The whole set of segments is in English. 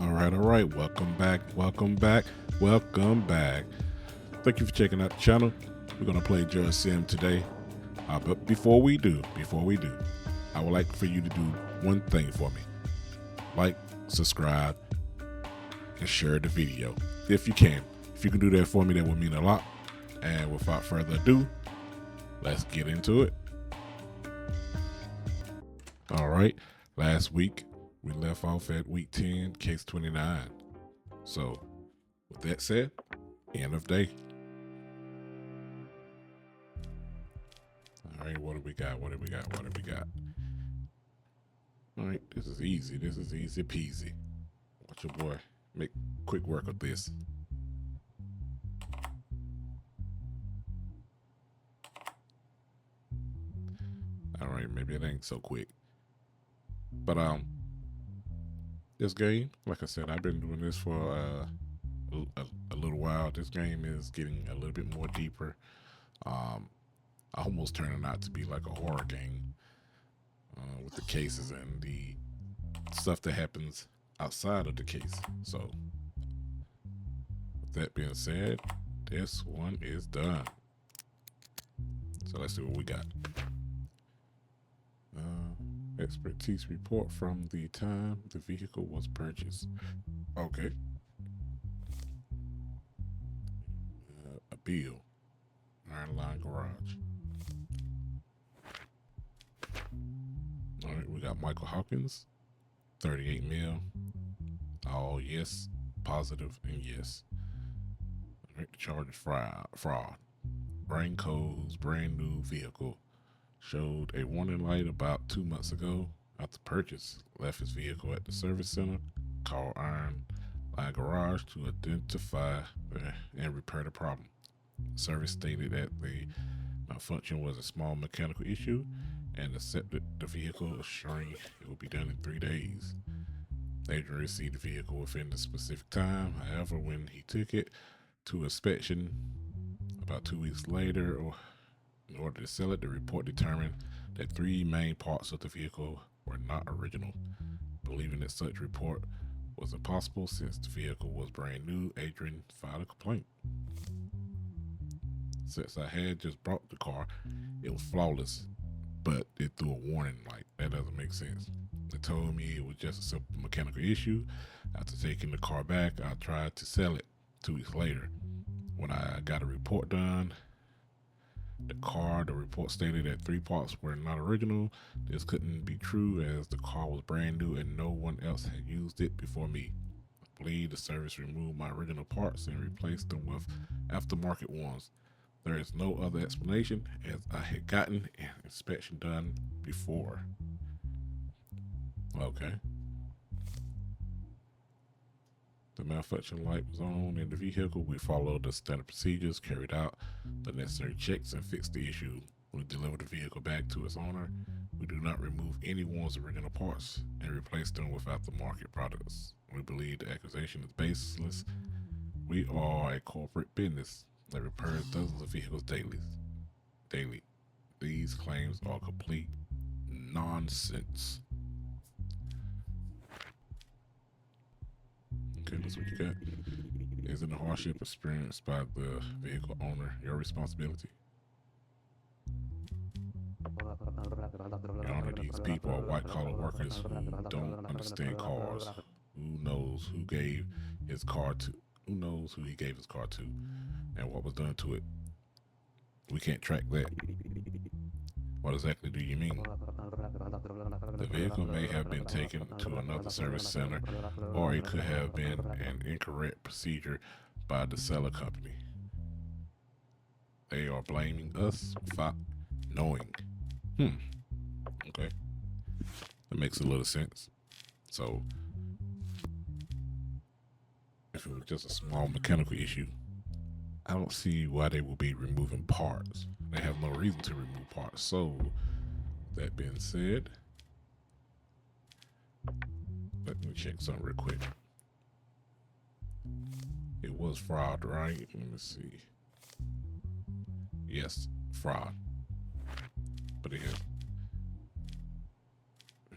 All right. Welcome back. Thank you for checking out the channel. We're gonna play JudgeSim today. But before we do, I would like for you to do one thing for me: like, subscribe, and share the video if you can. If you can do that for me, that would mean a lot. And without further ado, let's get into it. All right. Last week we left off at week 10, case 29. So, with that said, end of day. All right, what do we got? All right, this is easy peasy. Watch your boy make quick work of this. All right, maybe it ain't so quick. But this game, like I said, I've been doing this for a little while. This game is getting a little bit more deeper. Almost turning out to be like a horror game with the cases and the stuff that happens outside of the case. So, with that being said, this one is done. So let's see what we got. Expertise report from the time the vehicle was purchased. Okay. A bill. Iron Line Garage. All right, we got Michael Hawkins, 38 mil. All yes, positive, and yes. All right, the charge is fraud. Brain codes, brand new vehicle. Showed a warning light about 2 months ago after purchase. Left his vehicle at the service center. Called Iron Line Garage to identify and repair the problem. Service stated that the malfunction was a small mechanical issue and accepted the vehicle, assuring it would be done in 3 days. Adrian received the vehicle within the specific time. However, when he took it to inspection about 2 weeks later, or in order to sell it, the report determined that 3 main parts of the vehicle were not original. Believing that such report was impossible since the vehicle was brand new, Adrian filed a complaint. Since I had just bought the car, it was flawless, but it threw a warning light. That doesn't make sense. It told me it was just a simple mechanical issue. After taking the car back, I tried to sell it 2 weeks later. When I got a report done, the report stated that 3 parts were not original. This couldn't be true as the car was brand new and no one else had used it before me. I believe the service removed my original parts and replaced them with aftermarket ones. There is no other explanation as I had gotten an inspection done before. Okay. The malfunction light was on in the vehicle. We followed the standard procedures, carried out the necessary checks, and fixed the issue. We delivered the vehicle back to its owner. We do not remove anyone's original parts and replace them with aftermarket products. We believe the accusation is baseless. We are a corporate business that repairs dozens of vehicles daily. These claims are complete nonsense. Okay, that's what you got. Isn't the hardship experienced by the vehicle owner your responsibility? Your Honor, these people are white-collar workers who don't understand cars. Who knows who gave his car to? Who knows who he gave his car to, and what was done to it? We can't track that. What exactly do you mean? The vehicle may have been taken to another service center, or it could have been an incorrect procedure by the seller company. They are blaming us without knowing. Okay. That makes a little sense. So, if it was just a small mechanical issue, I don't see why they will be removing parts. They have no reason to remove parts. So, that being said, let me check something real quick. It was fraud, right? Let me see. Yes, fraud. But it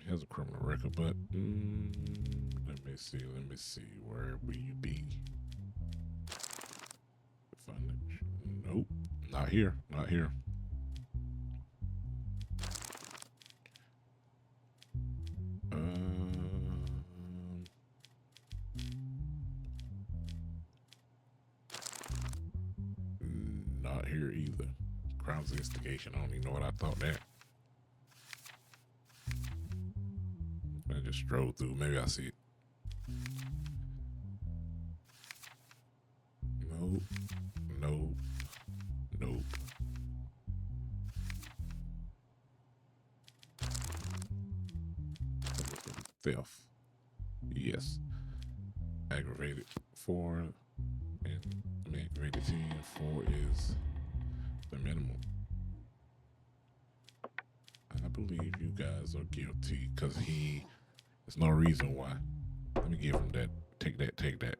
has a criminal record, but let me Let me see. Where will you be? Nope. Not here. Not here. Not here either. Crimes investigation. I don't even know what I thought that. I just strolled through. Maybe I see it. Nope. Nope. Nope. Theft. Yes. Aggravated 4 and aggravated 10. 4 is the minimum. I believe you guys are guilty because there's no reason why. Let me give him that. Take that, take that.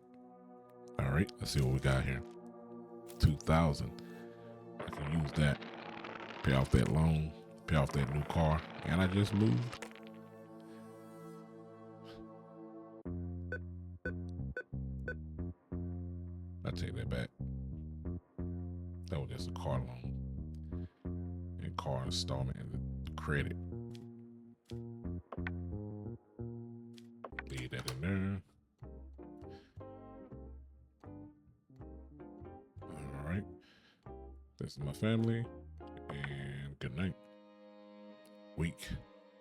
All right, let's see what we got here. 2,000. I can use that. Pay off that loan, pay off that new car, and I just moved. I take that back. That was just a car loan and car installment and credit. Leave that in there. All right. This is my family, and good night. Week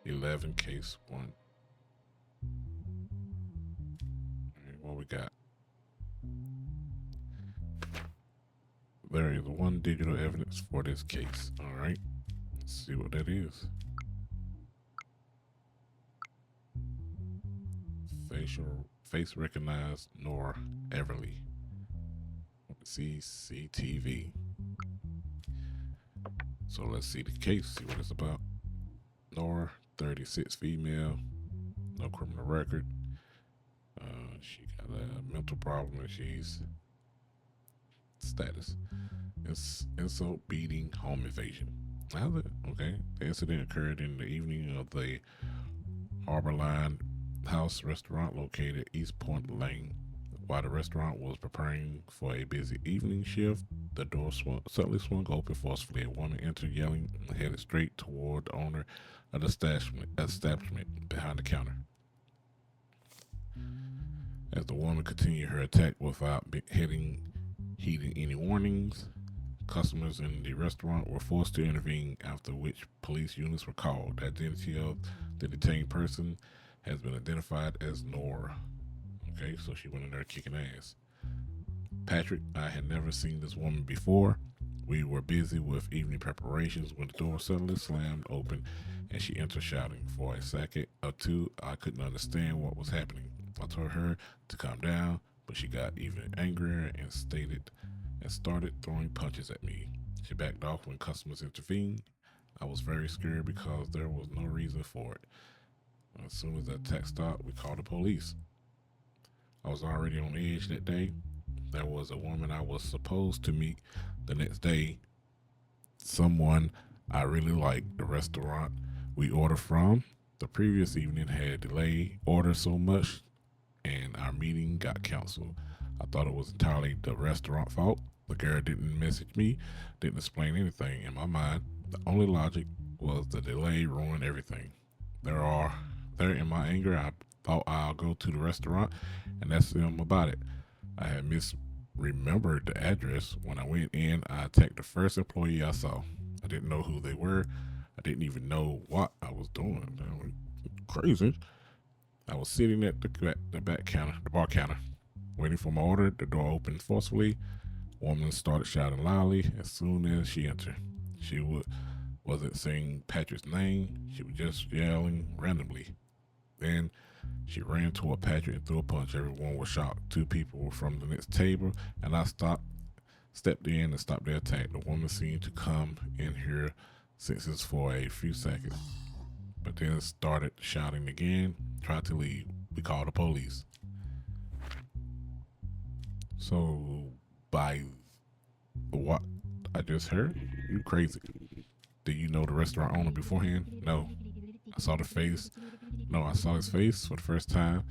11, case 1. All right, what we got? There is one digital evidence for this case. All right, let's see what that is. Face recognized Nor Everly. CCTV. So let's see the case, see what it's about. Nor, 36, female, no criminal record. She got a mental problem and she's status. It's insult, beating, home invasion. How's it? Okay. The incident occurred in the evening of the Harborline House restaurant located East Point Lane. While the restaurant was preparing for a busy evening shift, the door suddenly swung open forcefully. A woman entered yelling and headed straight toward the owner of the establishment behind the counter. As the woman continued her attack without heeding any warnings, customers in the restaurant were forced to intervene, after which police units were called. The identity of the detained person has been identified as Nora. Okay, so she went in there kicking ass. Patrick, I had never seen this woman before. We were busy with evening preparations when the door suddenly slammed open and she entered shouting. For a second or two, I couldn't understand what was happening. I told her to calm down, but she got even angrier and started throwing punches at me. She backed off when customers intervened. I was very scared because there was no reason for it. As soon as the attack stopped, we called the police. I was already on edge that day. There was a woman I was supposed to meet the next day. Someone I really liked. The restaurant we ordered from the previous evening had delayed order so much and our meeting got canceled. I thought it was entirely the restaurant fault. The girl didn't message me, didn't explain anything. In my mind, the only logic was the delay ruined everything. There in my anger, I thought I'll go to the restaurant and ask them about it. I had misremembered the address. When I went in, I attacked the first employee I saw. I didn't know who they were. I didn't even know what I was doing. That was crazy. I was sitting at the bar counter, waiting for my order. The door opened forcefully. A woman started shouting loudly as soon as she entered. She wasn't saying Patrick's name. She was just yelling randomly. Then she ran toward Patrick and threw a punch. Everyone was shocked. 2 people were from the next table, and I stepped in and stopped the attack. The woman seemed to come in her senses for a few seconds, but then started shouting again, tried to leave. We called the police. So, by what I just heard, you crazy. Did you know the restaurant owner beforehand? No. I saw his face for the first time,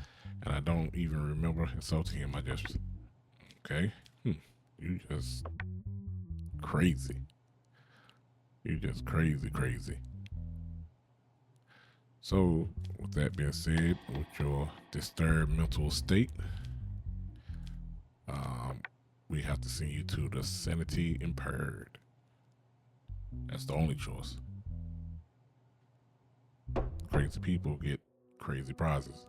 and I don't even remember insulting him. I just, okay, you just crazy. You just crazy. So, with that being said, with your disturbed mental state, we have to send you to the sanity impaired. That's the only choice. Crazy people get crazy prizes.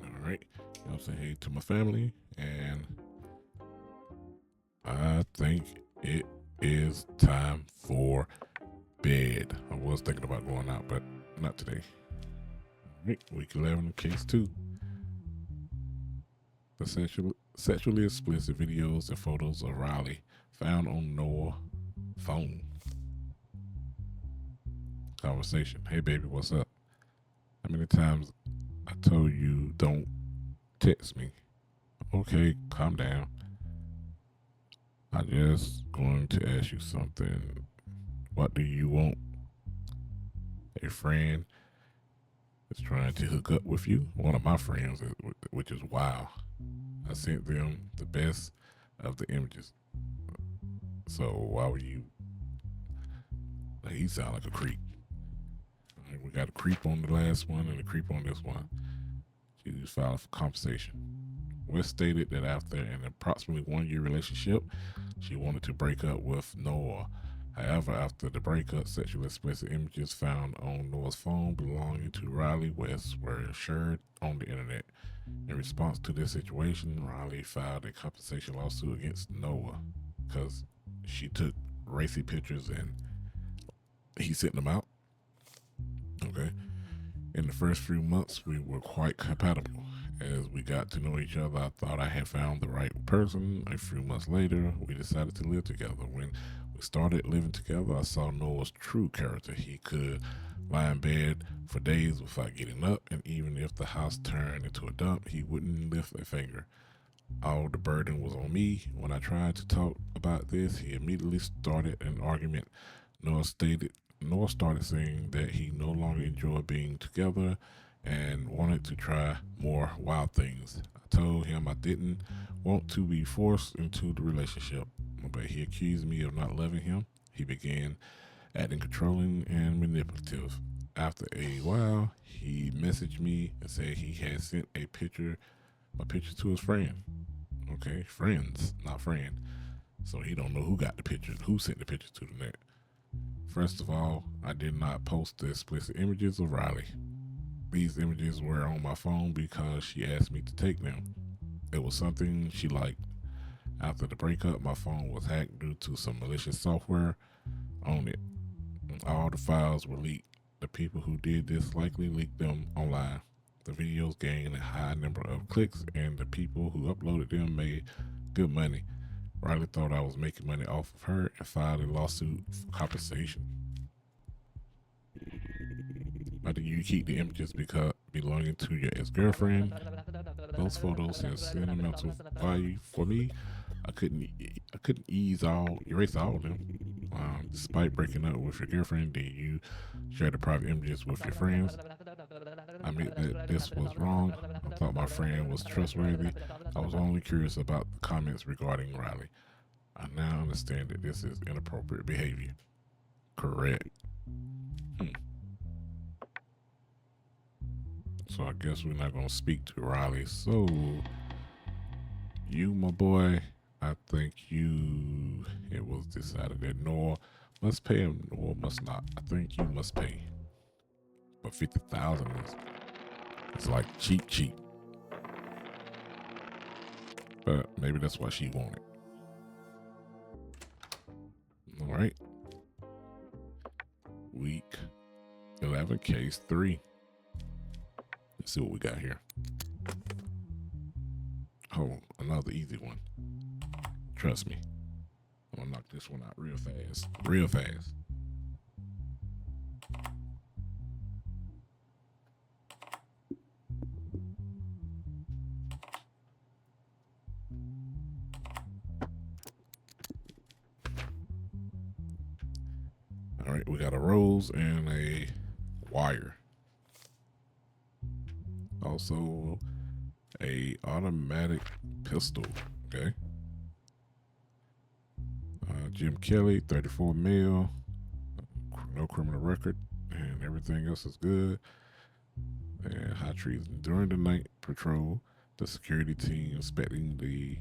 All right. You know what I'm saying? Hey to my family, and I think it is time for bed. I was thinking about going out, but not today. All right, week 11, case 2. The sexually explicit videos and photos of Riley found on Noah's phone. Conversation. Hey, baby, what's up? How many times I told you don't text me? Okay, calm down. I'm just going to ask you something. What do you want? A friend is trying to hook up with you. One of my friends, which is wow. I sent them the best of the images. So why were you? Like, he sound like a creep. We got a creep on the last one and a creep on this one. She just filed for compensation. West stated that after an approximately 1-year relationship, she wanted to break up with Noah. However, after the breakup, sexually explicit images found on Noah's phone belonging to Riley West were shared on the internet. In response to this situation, Riley filed a compensation lawsuit against Noah because she took racy pictures and he sent them out. Okay. In the first few months, we were quite compatible. As we got to know each other, I thought I had found the right person. A few months later, we decided to live together. When we started living together, I saw Noah's true character. He could lie in bed for days without getting up, and even if the house turned into a dump, he wouldn't lift a finger. All the burden was on me. When I tried to talk about this, he immediately started an argument. Noah started saying that he no longer enjoyed being together and wanted to try more wild things. I told him I didn't want to be forced into the relationship, but he accused me of not loving him. He began acting controlling and manipulative. After a while, he messaged me and said he had sent my picture to his friend. Okay, friends, not friend. So he don't know who got the picture, who sent the picture to the net. First of all, I did not post the explicit images of Riley. These images were on my phone because she asked me to take them. It was something she liked. After the breakup, my phone was hacked due to some malicious software on it. All the files were leaked. The people who did this likely leaked them online. The videos gained a high number of clicks, and the people who uploaded them made good money. Riley thought I was making money off of her and filed a lawsuit for compensation. Why do you keep the images because belonging to your ex-girlfriend? Those photos have sentimental value for me. I couldn't erase all of them. Despite breaking up with your girlfriend, did you share the private images with your friends? I admit that this was wrong. I thought my friend was trustworthy. I was only curious about the comments regarding Riley. I now understand that this is inappropriate behavior. Correct. So I guess we're not going to speak to Riley. So, you, my boy, I think it was decided that Noah must pay him, or must not. I think you must pay. But 50,000 is like cheap. But maybe that's what she wanted. All right. Week 11, case 3. Let's see what we got here. Oh, another easy one. Trust me. I'm gonna knock this one out real fast. Real fast. All right, we got a rose and a wire. Also, a automatic pistol. Okay. Jim Kelly, 34 mil, no criminal record, and everything else is good. And high treason. During the night patrol, the security team inspecting the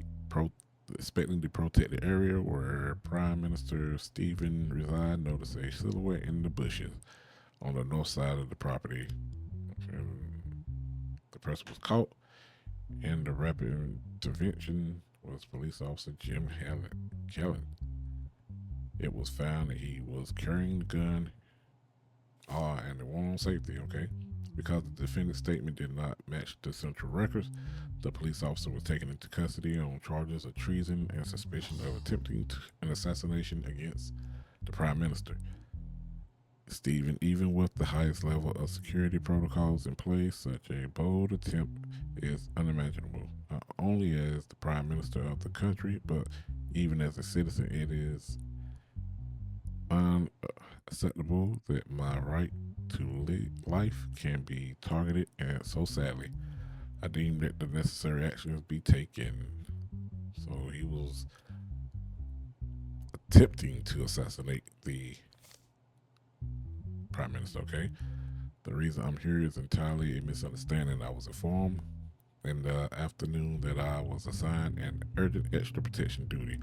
protected area where Prime Minister Stephen reside noticed a silhouette in the bushes on the north side of the property. And the person was caught, and the rapid intervention was police officer Jim Kellen. It was found that he was carrying the gun, and it went on safety, okay? Because the defendant's statement did not match the central records, the police officer was taken into custody on charges of treason and suspicion of attempting an assassination against the Prime Minister. Stephen, even with the highest level of security protocols in place, such a bold attempt is unimaginable, not only as the Prime Minister of the country, but even as a citizen. It is unacceptable that my right to life can be targeted, and so sadly, I deem that the necessary actions be taken. So he was attempting to assassinate the Prime Minister, okay? The reason I'm here is entirely a misunderstanding. I was informed in the afternoon that I was assigned an urgent extra protection duty.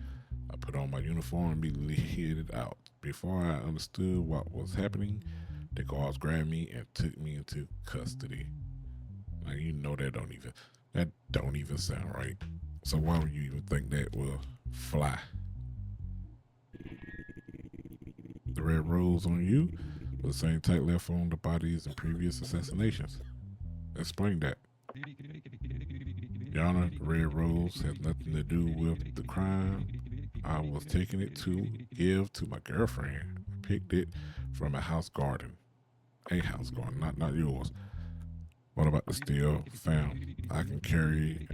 I put on my uniform and immediately headed out. Before I understood what was happening, the guards grabbed me and took me into custody. Now you know that don't even sound right. So why would you even think that will fly? The red rose on you was the same type left on the bodies in previous assassinations. Explain that. Your Honor, the red rose has nothing to do with the crime. I was taking it to give to my girlfriend. I picked it from a house garden. A house garden, not yours. What about the steel found? I carried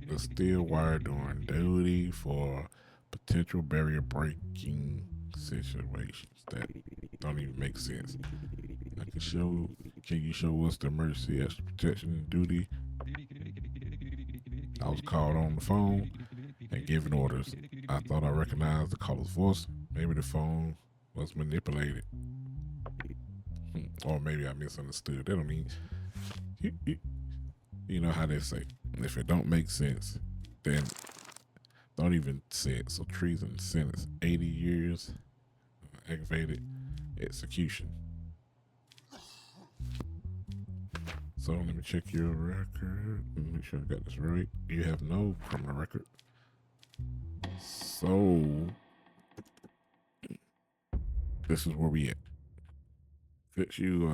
the steel wire during duty for potential barrier breaking situations that don't even make sense. Can you show us the emergency extra protection duty? I was called on the phone and given orders. I thought I recognized the caller's voice. Maybe the phone was manipulated. Or maybe I misunderstood. That don't mean you know how they say, if it don't make sense, then don't even say it. So treason sentence 80 years, aggravated execution. So let me check your record and make sure I got this right. You have no criminal record. So this is where we at. If you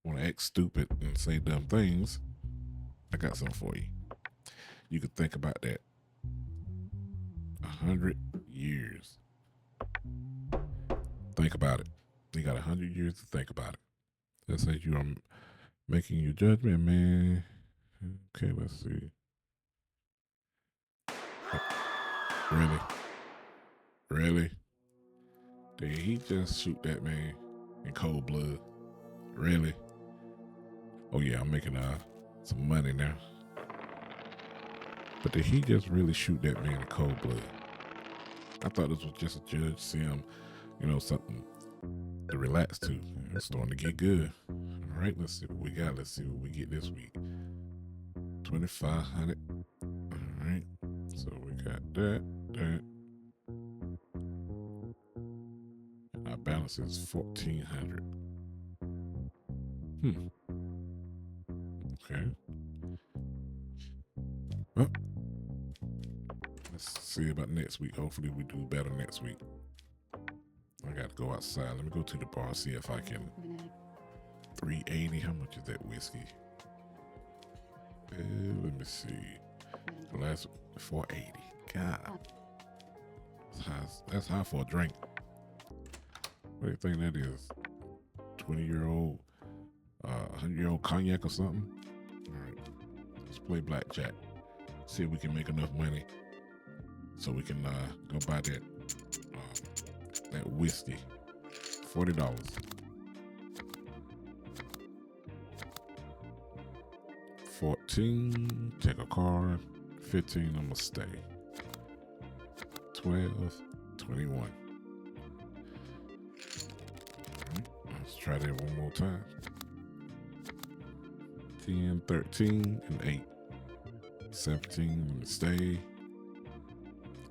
want to act stupid and say dumb things, I got something for you. You could think about that. 100 years. Think about it. You got 100 years to think about it. Let's say you are making your judgment, man. Okay, let's see. Really? Really? Did he just shoot that man in cold blood? Really? Oh yeah, I'm making some money now. But did he just really shoot that man in cold blood? I thought this was just a JudgeSim, something to relax to. It's starting to get good. All right, let's see what we got. Let's see what we get this week. 2,500. All right, so we got that. And our balance is 1,400. Okay. Well, let's see about next week. Hopefully we do better next week. I got to go outside. Let me go to the bar, see if I can. 380. How much is that whiskey? Let me see. The last 480. God. That's high for a drink. What do you think that is? 20-year-old, 100-year-old cognac or something? All right. Let's play blackjack. See if we can make enough money so we can go buy that That whiskey. $40. 14, take a card. 15, I'm gonna stay. 12, 21. Right, let's try that one more time. 10, 13, and 8. 17, stay.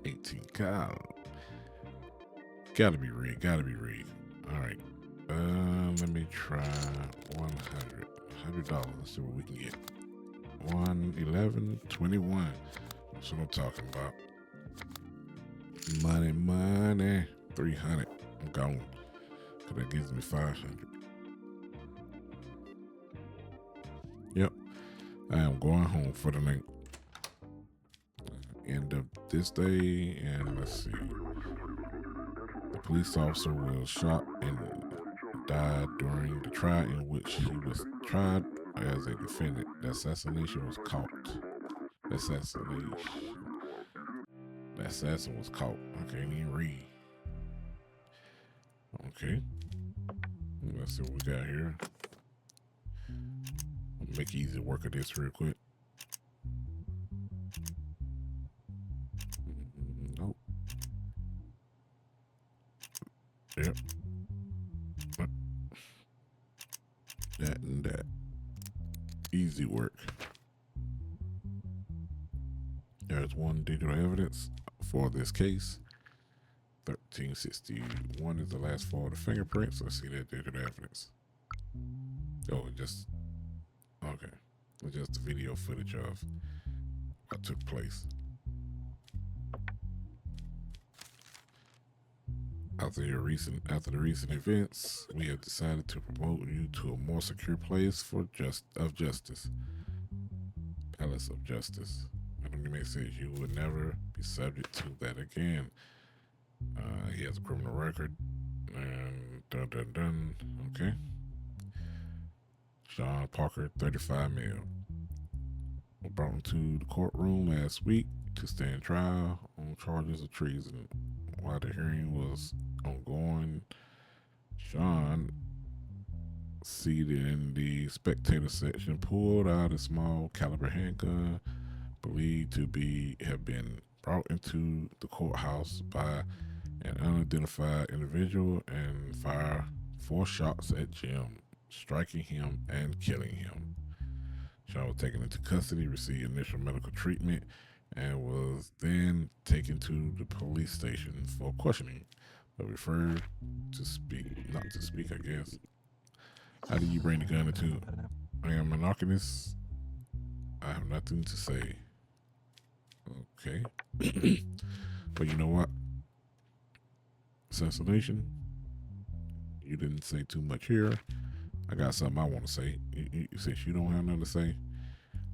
18, God. Gotta be rigged, gotta be rigged. All right, let me try 100. $100, let's see what we can get. 111, 21. That's what I'm talking about. Money, money. 300. I'm gone. Cause that gives me 500. Yep. I am going home for the night. End of this day, and let's see. The police officer was shot and died during the trial in which he was tried as a defendant. The assassination was caught. The assassin was caught. I can't even read. Okay. Let's see what we got here. I'll make easy work of this real quick. Nope. Yep. That and that. Easy work. There's one digital evidence for this case. 1361 is the last four of the fingerprints. Let's see that digital evidence. Oh, just okay. It's just the video footage of what took place. After the recent events, we have decided to promote you to a more secure place for justice. Palace of Justice. And may says you would never be subject to that again. He has a criminal record. And dun. Okay. Sean Parker, 35 mil. Was brought into the courtroom last week to stand trial on charges of treason. While the hearing was ongoing, Sean, seated in the spectator section, pulled out a small caliber handgun believed to have been brought into the courthouse by an unidentified individual and fired 4 shots at Jim, striking him and killing him. Sean was taken into custody, received initial medical treatment, and was then taken to the police station for questioning, but referred to not to speak, I guess. How do you bring the gun into? I am an monarchist. I have nothing to say. Okay. But you know what? Assassination. You didn't say too much here. I got something I want to say. Since you don't have nothing to say,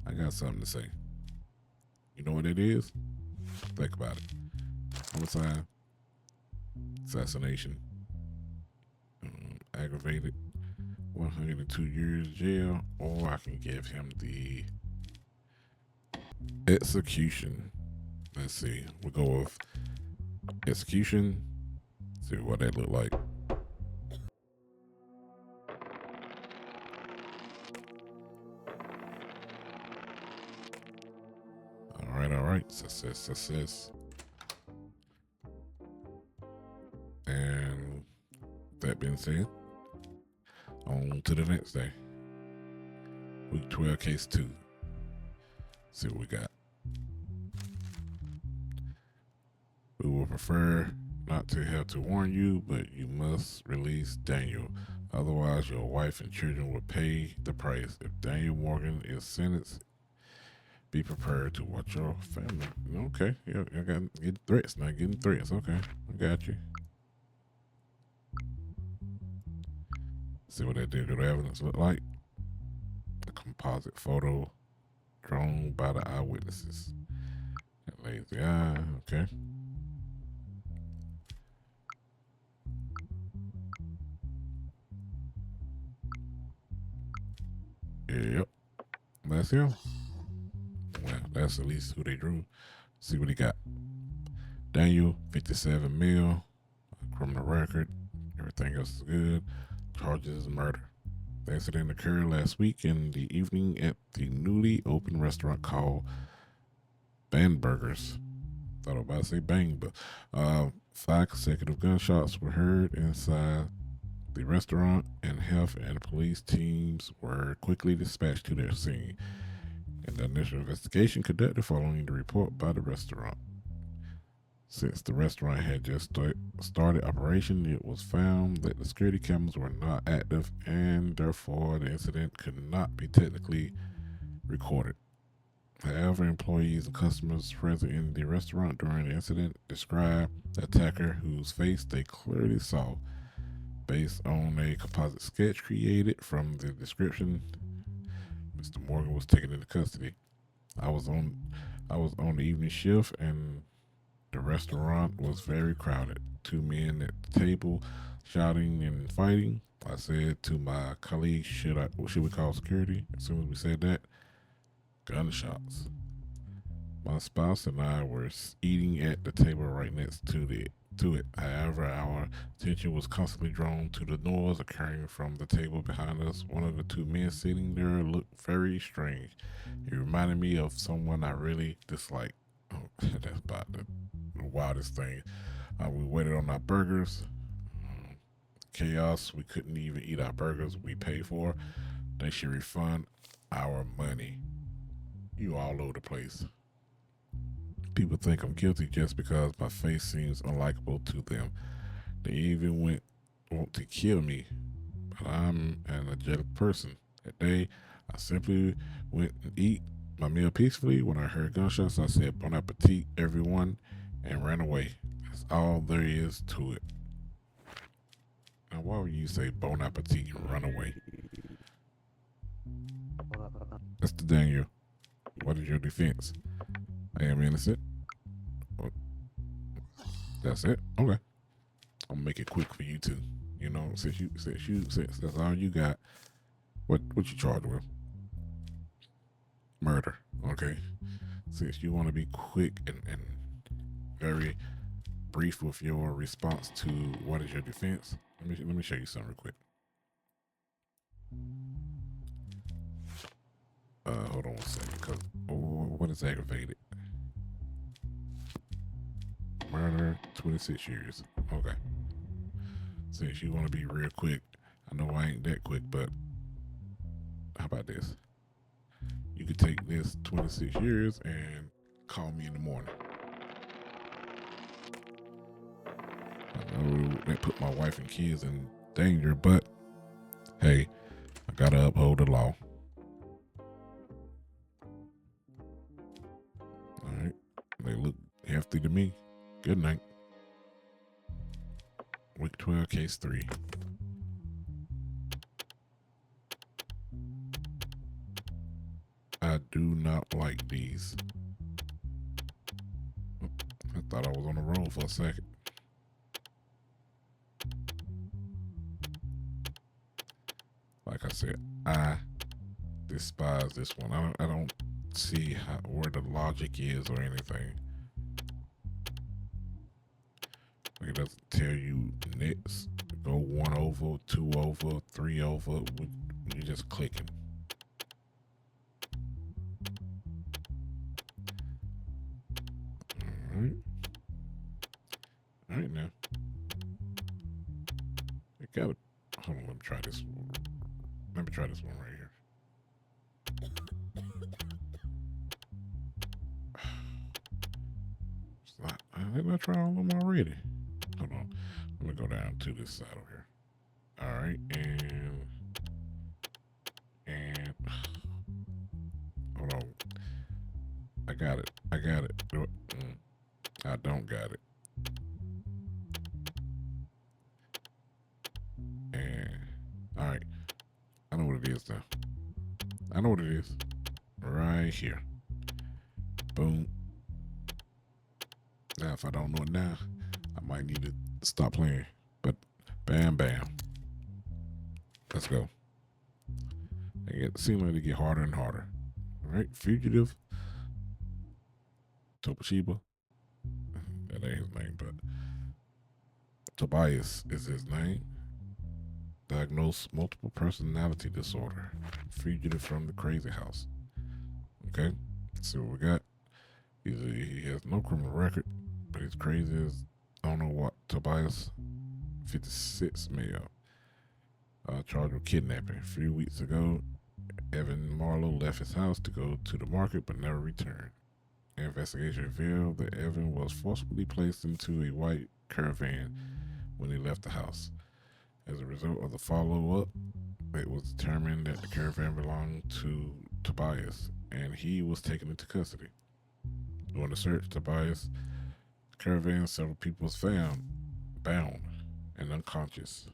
I got something to say. You know what it is? Think about it. Homicide, assassination, aggravated, 102 years jail, or I can give him the execution. Let's see. We'll go with execution. See what that look like. All right. Success. And that being said, on to the next day. Week 12, case 2. See what we got. We will prefer not to have to warn you, but you must release Daniel. Otherwise, your wife and children will pay the price. If Daniel Morgan is sentenced, be prepared to watch your family. Okay, yeah, I got getting threats. Not getting threats. Okay, I got you. See what that digital evidence look like. A composite photo drawn by the eyewitnesses. That lazy eye. Okay. Yep, that's him. Well, that's at least who they drew. See what he got. Daniel, 57 mil. criminal record, everything else is good. Charges is murder. The incident occurred last week in the evening at the newly opened restaurant called Burgers. Thought I was about to say Bang, but 5 consecutive gunshots were heard inside the restaurant, and health and police teams were quickly dispatched to their scene. And the initial investigation conducted following the report by the restaurant. Since the restaurant had just started operation, it was found that the security cameras were not active, and therefore the incident could not be technically recorded. However, employees and customers present in the restaurant during the incident described the attacker, whose face they clearly saw. Based on a composite sketch created from the description, Mr. Morgan was taken into custody. I was on the evening shift, and the restaurant was very crowded. 2 men at the table shouting and fighting. I said to my colleague, should we call security? As soon as we said that, gunshots. My spouse and I were eating at the table right next to it. However, our attention was constantly drawn to the noise occurring from the table behind us. One of the 2 men sitting there looked very strange. He reminded me of someone I really disliked. Oh, that's about the wildest thing. We waited on our burgers. Chaos. We couldn't even eat our burgers we paid for. They should refund our money. You all over the place. People think I'm guilty just because my face seems unlikable to them. They even want to kill me, but I'm an energetic person. That day, I simply went and eat my meal peacefully. When I heard gunshots, I said "Bon appetit, everyone," and ran away. That's all there is to it. Now, why would you say "Bon appetit" and run away? Mr. Daniel, what is your defense? I am innocent. That's it. Okay, I'm gonna make it quick for you too. You know, since that's all you got. What you charged with? Murder. Okay. Since you want to be quick and very brief with your response to what is your defense, let me show you something real quick. Hold on one second, cause what is aggravated? Murder, 26 years. Okay. Since you want to be real quick, I know I ain't that quick, but how about this? You could take this 26 years and call me in the morning. I know that put my wife and kids in danger, but hey, I gotta uphold the law. Alright. They look hefty to me. Good night. Week 12, case 3. I do not like these. I thought I was on the road for a second. Like I said, I despise this one. I don't see where the logic is or anything. Like it doesn't tell you next, go 1 over, 2 over, 3 over. You're just clicking. All right now. I got it. Hold on, let me try this. Let me try this one right here. It's not. Didn't I try all of them already? Hold on. Let me go down to this side over here. All right, and hold on. I got it. I don't got it. And all right, I know what it is now. I know what it is. Right here. Boom. Now, if I don't know it now, I might need to stop playing. But bam, bam. Let's go. It seems like they get harder and harder. All right, fugitive. Topashiba. That ain't his name, but Tobias is his name. Diagnosed multiple personality disorder. Fugitive from the crazy house. Okay, let's see what we got. He has no criminal record, but he's crazy as I don't know what. Tobias, 56 male. Charged with kidnapping. A few weeks ago, Evan Marlowe left his house to go to the market but never returned. Investigation revealed that Evan was forcibly placed into a white caravan when he left the house. As a result of the follow up, it was determined that the caravan belonged to Tobias and he was taken into custody. During the search, Tobias' caravan, several people was found bound and unconscious.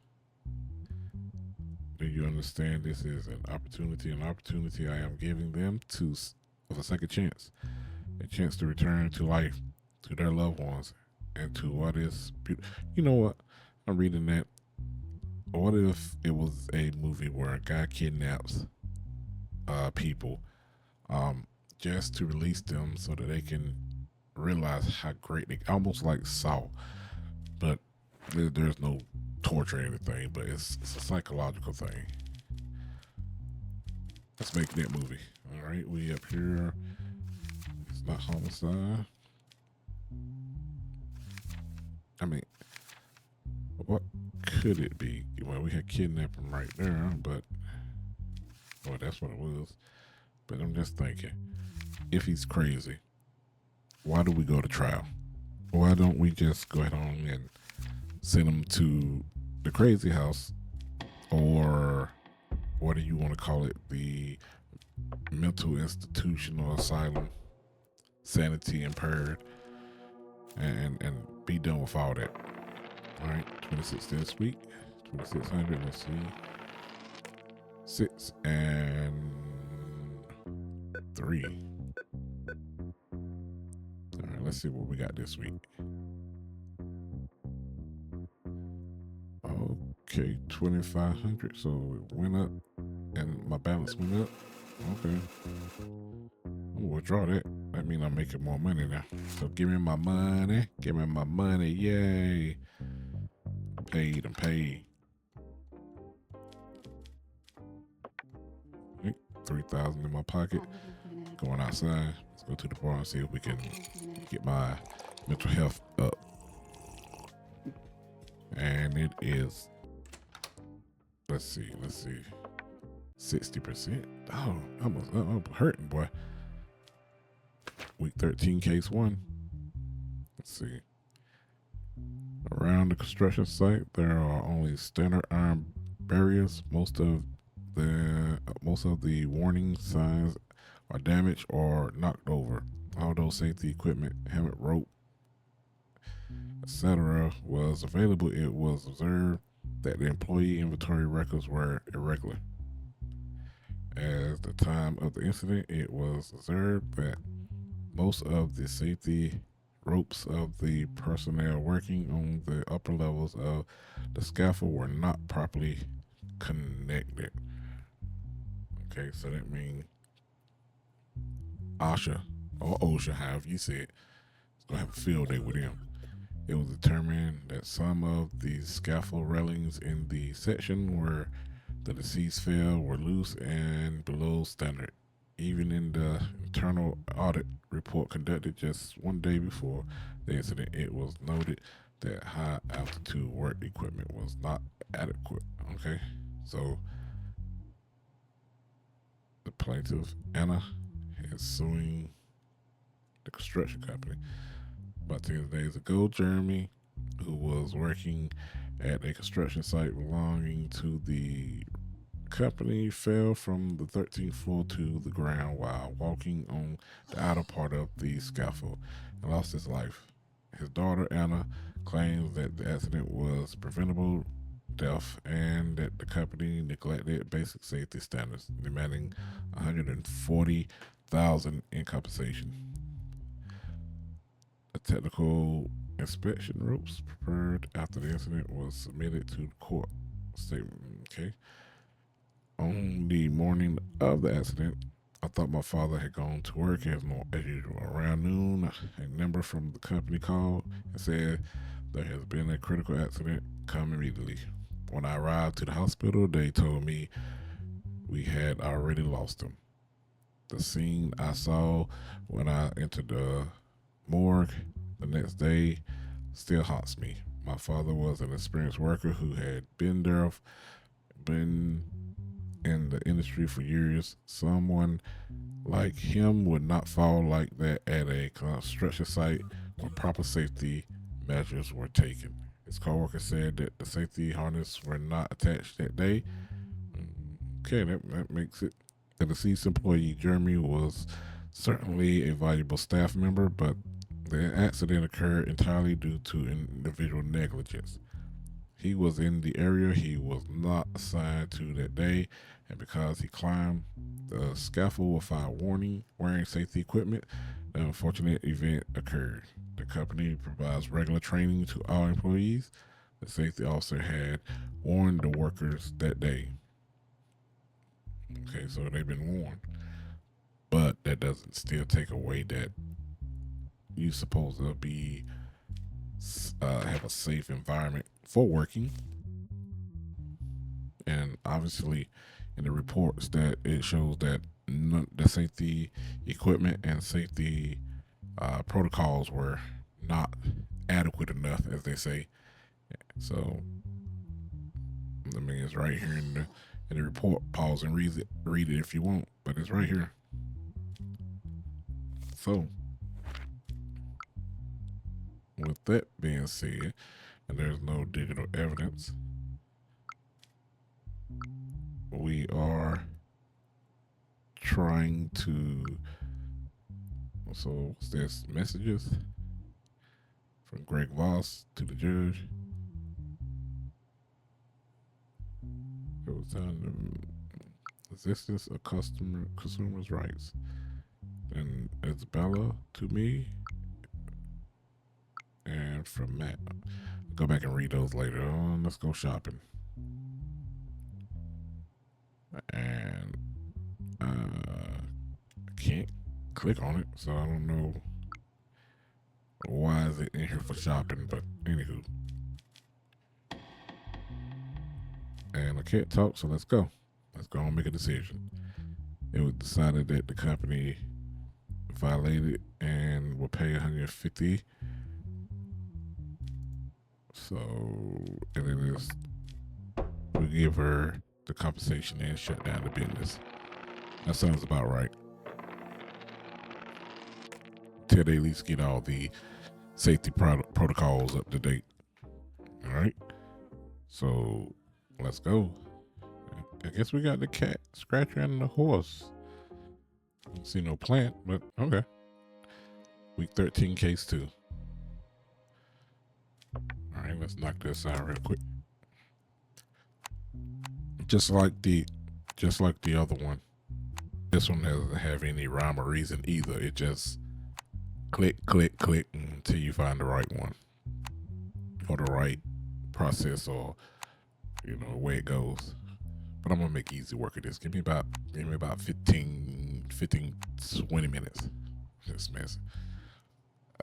Do you understand this is an opportunity I am giving them of a second chance, a chance to return to life, to their loved ones, and to what is beautiful. You know what? I'm reading that. What if it was a movie where a guy kidnaps people just to release them so that they can realize how great they almost like Saw, but there's no torture or anything, but it's a psychological thing. Let's make that movie. All right, we up here. It's not homicide. I mean, what could it be? Well, we had kidnapping right there, but well, that's what it was. But I'm just thinking, if he's crazy, why do we go to trial? Why don't we just go ahead on and send him to the crazy house, or what do you want to call it, the mental institution or asylum, sanity impaired, and be done with all that. All right, 26 this week, 2600. Let's see, 6 and 3. All right, let's see what we got this week. Okay, 2,500. So it went up, and my balance went up. Okay, I'm gonna withdraw that. That means I'm making more money now. So give me my money. Give me my money. Yay! I'm paid. 3,000 in my pocket. Going outside. Let's go to the bar and see if we can get my mental health up. And it is, let's see, 60%. Oh, I'm hurting, boy. Week 13, case 1. Let's see. Around the construction site, there are only standard iron barriers. Most of the warning signs are damaged or knocked over. Although safety equipment, helmet, rope, etc. was available, it was observed that the employee inventory records were irregular. At the time of the incident, it was observed that most of the safety ropes of the personnel working on the upper levels of the scaffold were not properly connected. Okay, so that means OSHA or OSHA, however you say it, is going to have a field day with him. It was determined that some of the scaffold railings in the section where the deceased fell were loose and below standard. Even in the internal audit report conducted just one day before the incident, it was noted that high altitude work equipment was not adequate. Okay, so the plaintiff, Anna, is suing the construction company. About 10 days ago, Jeremy, who was working at a construction site belonging to the company, fell from the 13th floor to the ground while walking on the outer part of the scaffold and lost his life. His daughter, Anna, claims that the accident was preventable death and that the company neglected basic safety standards, demanding $140,000 in compensation. A technical inspection ropes prepared after the incident was submitted to the court statement. Okay. On the morning of the accident, I thought my father had gone to work as usual. Around noon, a number from the company called and said There has been a critical accident. Come immediately. When I arrived to the hospital, they told me we had already lost him. The scene I saw when I entered the morgue the next day still haunts me. My father was an experienced worker who had been in the industry for years. Someone like him would not fall like that at a construction site when proper safety measures were taken. His coworker said that the safety harness were not attached that day. Okay, that makes it. The deceased employee, Jeremy, was certainly a valuable staff member, but the accident occurred entirely due to individual negligence. He was in the area he was not assigned to that day, and because he climbed the scaffold without warning, wearing safety equipment, the unfortunate event occurred. The company provides regular training to all employees. The safety officer had warned the workers that day. Okay, so they've been warned. But that doesn't still take away that you're supposed to be have a safe environment for working. And obviously, in the reports, that it shows that the safety equipment and safety protocols were not adequate enough, as they say. So, I mean, it's right here in the report. Pause and read it if you want, but it's right here. So, with that being said, and there's no digital evidence, we are trying to. So, what's this? Messages from Greg Voss to the judge. It was telling them existence of consumers' rights. And Isabella to me, and from Matt. Go back and read those later on. Let's go shopping. And I can't click on it, so I don't know why is it in here for shopping. But anywho, and I can't talk, so let's go. Let's go and make a decision. It was decided that the company violated and will pay 150. So, and then it's, we give her the compensation and shut down the business. That sounds about right. Till they at least get all the safety protocols up to date. All right. So let's go. I guess we got the cat scratcher and the horse. I don't see no plant, but okay. Week 13, case 2. All right, let's knock this out real quick. Just like the other one, this one doesn't have any rhyme or reason either. It just click until you find the right one or the right process, or the way it goes. But I'm gonna make easy work of this. Give me about 15, 20 minutes. This mess.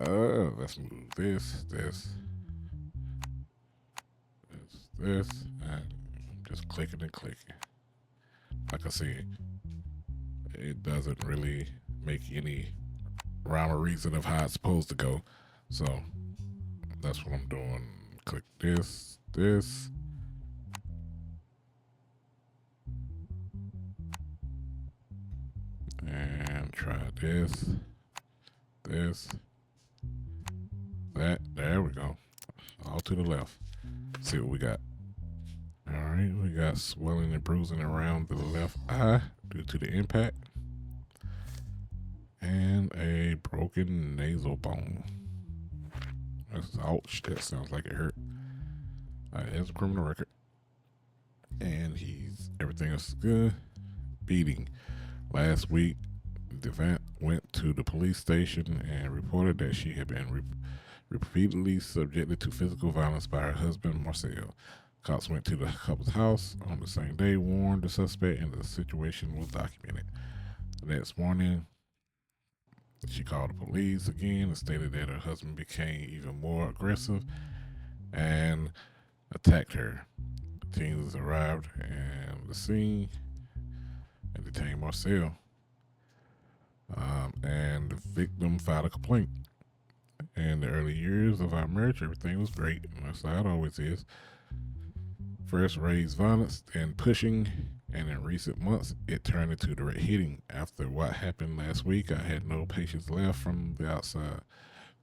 Let's move this, and just clicking and clicking. Like I said, it doesn't really make any rhyme or reason of how it's supposed to go. So that's what I'm doing. Click this, and try this, that. There we go. All to the left. See what we got. All right, we got swelling and bruising around the left eye due to the impact, and a broken nasal bone. That's ouch. That sounds like it hurt. He has a criminal record, and everything is good. Beating. Last week, Devant went to the police station and reported that she had been repeatedly subjected to physical violence by her husband, Marcel. Cops went to the couple's house on the same day, warned the suspect, and the situation was documented. The next morning, she called the police again and stated that her husband became even more aggressive and attacked her. Teens arrived at the scene and detained Marcel. And the victim filed a complaint. In the early years of our marriage, everything was great. That's how it always is. First raised violence, then pushing, and in recent months, it turned into direct hitting. After what happened last week, I had no patience left from the outside.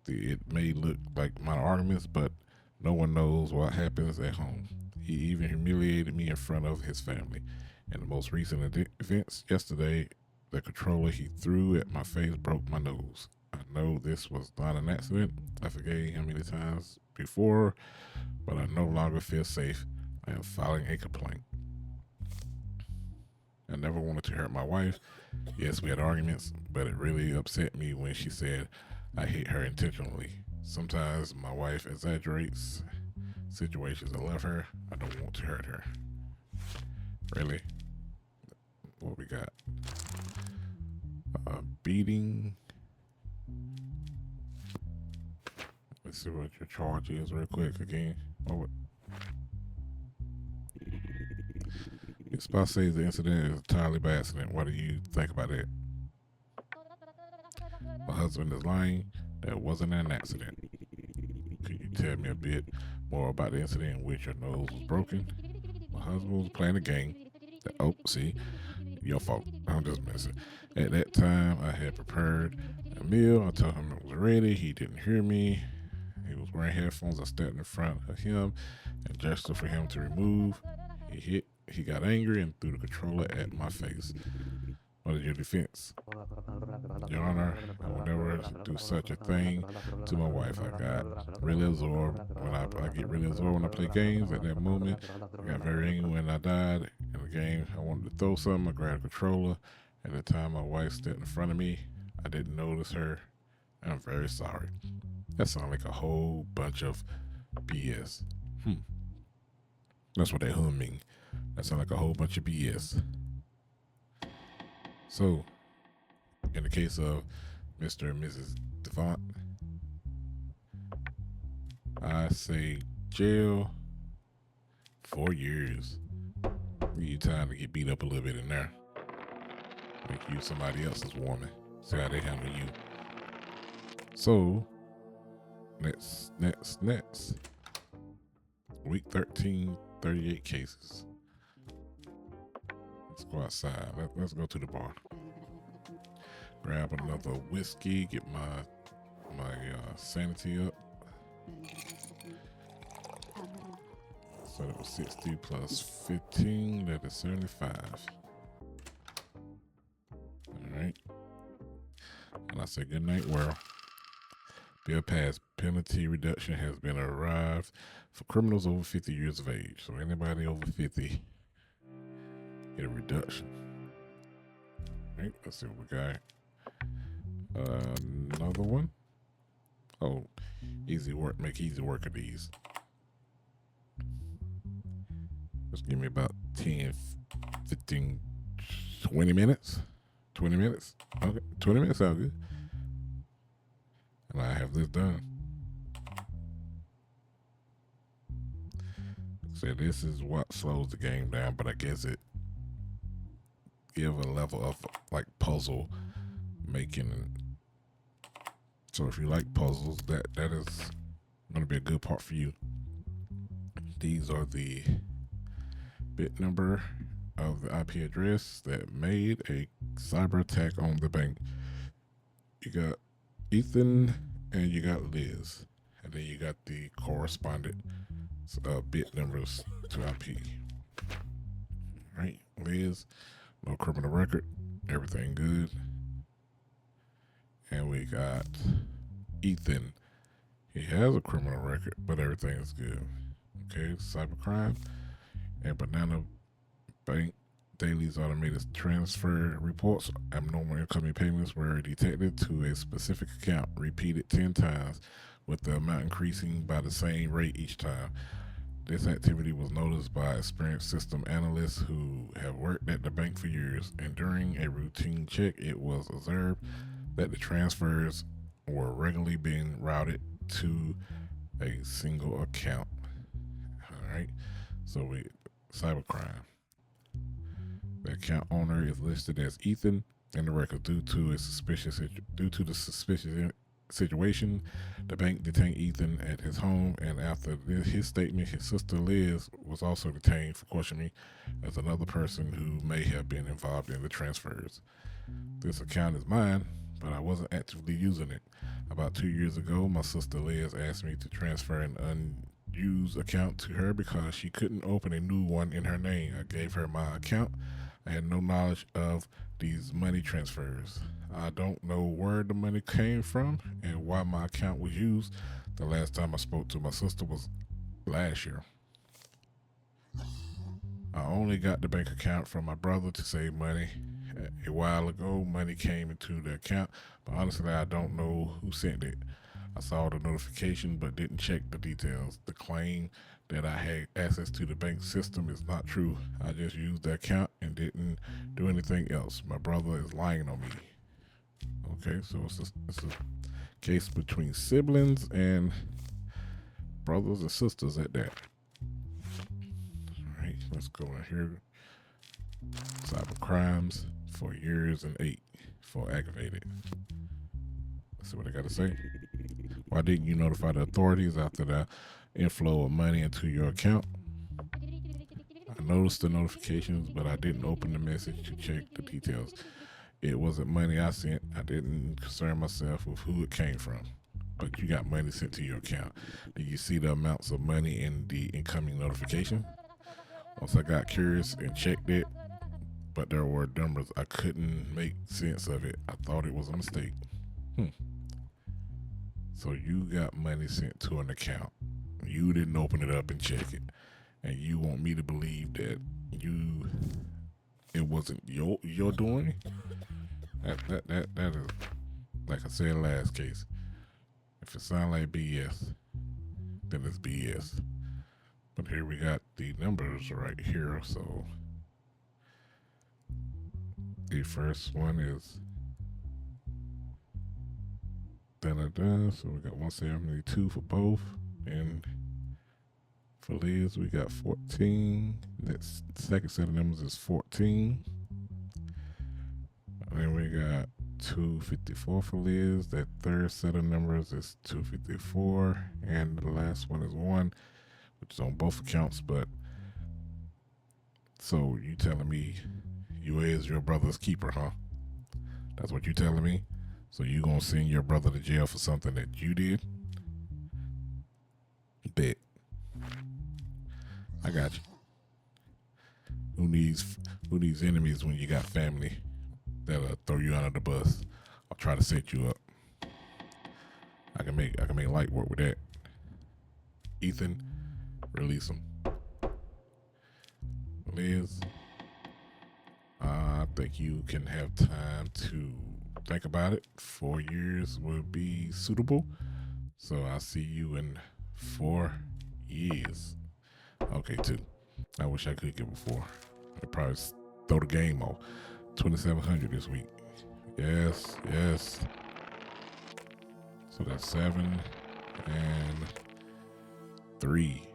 It may look like minor arguments, but no one knows what happens at home. He even humiliated me in front of his family. In the most recent events yesterday, the controller he threw at my face broke my nose. I know this was not an accident. I forgave him many times before, but I no longer feel safe. I am filing a complaint. I never wanted to hurt my wife. Yes, we had arguments, but it really upset me when she said I hit her intentionally. Sometimes my wife exaggerates situations. I love her. I don't want to hurt her. Really? What we got? Beating. Let's see what your charge is real quick again. Your spouse says the incident is entirely by accident. What do you think about it? My husband is lying. That wasn't an accident. Could you tell me a bit more about the incident in which your nose was broken? My husband was playing a game. See, your fault. I'm just messing. At that time, I had prepared a meal. I told him it was ready. He didn't hear me. He was wearing headphones. I stepped in front of him and gestured for him to remove. He got angry and threw the controller at my face. What is your defense? Your Honor, I would never do such a thing to my wife. I got really absorbed I get really absorbed when I play games. At that moment, I got very angry when I died in the game. I wanted to throw something. I grabbed a controller. At the time, my wife stepped in front of me. I didn't notice her. I'm very sorry. That sounds like a whole bunch of BS. That's what that mean. That sounds like a whole bunch of BS. So, in the case of Mr. and Mrs. Devont, I say jail 4 years. Give you time to get beat up a little bit in there. Make you somebody else's woman. See how they handle you. So, next. Week 13, 38 cases. Let's go outside. Let's go to the bar. Grab another whiskey. Get my sanity up. So that was 60 plus 15. That is 75. All right. And I say good night, world. Bill passed. Penalty reduction has been arrived for criminals over 50 years of age. So anybody over 50 get a reduction. All right, let's see what we got. Another one. Oh, easy work. Make easy work of these. Just give me about 10, 15, 20 minutes. 20 minutes? Okay, 20 minutes sounds good. And I have this done. So this is what slows the game down, but I guess it give a level of like puzzle making. So if you like puzzles, that is going to be a good part for you. These are the bit number of the IP address that made a cyber attack on the bank. You got Ethan and you got Liz, and then you got the correspondent bit numbers to IP. Right, Liz, no criminal record, everything good. And we got Ethan. He has a criminal record, but everything is good. Okay, cybercrime and Banana Bank Daily's automated transfer reports. Abnormal incoming payments were detected to a specific account, repeated 10 times, with the amount increasing by the same rate each time. This activity was noticed by experienced system analysts who have worked at the bank for years, and during a routine check, it was observed that the transfers were regularly being routed to a single account. right. So cybercrime. The account owner is listed as Ethan in the record due to the suspicious situation. The bank detained Ethan at his home, and after his statement, his sister Liz was also detained for questioning as another person who may have been involved in the transfers. This account is mine, but I wasn't actively using it. About 2 years ago, my sister Liz asked me to transfer an unused account to her because she couldn't open a new one in her name. I gave her my account. I had no knowledge of these money transfers. I don't know where the money came from and why my account was used. The last time I spoke to my sister was last year. I only got the bank account from my brother to save money. A while ago, money came into the account, but honestly, I don't know who sent it. I saw the notification but didn't check the details. The claim that I had access to the bank system is not true. I just used the account and didn't do anything else. My brother is lying on me. Okay, so it's a case between siblings and brothers and sisters at that. All right, let's go in here. Cyber crimes, 4 years and 8 for aggravated. Let's see what I got to say. Why didn't you notify the authorities after the inflow of money into your account? I noticed the notifications, but I didn't open the message to check the details. It wasn't money I sent. I didn't concern myself with who it came from. But you got money sent to your account. Did you see the amounts of money in the incoming notification? Once I got curious and checked it, but there were numbers. I couldn't make sense of it. I thought it was a mistake. So you got money sent to an account. You didn't open it up and check it. And you want me to believe that it wasn't your doing? That is, like I said last case. If it sounds like BS, then it's BS. But here we got the numbers right here. So the first one is so we got 172 for both, and for Liz we got 14. That second set of numbers is 14. And then we got 254 for Liz. That third set of numbers is 254, and the last one is 1, which is on both accounts. But so you telling me you is your brother's keeper, huh? That's what you telling me? So you gonna send your brother to jail for something that you did? Bet. I got you. Who needs enemies when you got family that'll throw you under the bus or try to set you up? I can make light work with that. Ethan, release him. Liz, I think you can have time to think about it. 4 years would be suitable. So I'll see you in 4 years. Okay, 2. I wish I could give a 4. I'd probably throw the game off. 2,700 this week. Yes. So that's 7 and 3.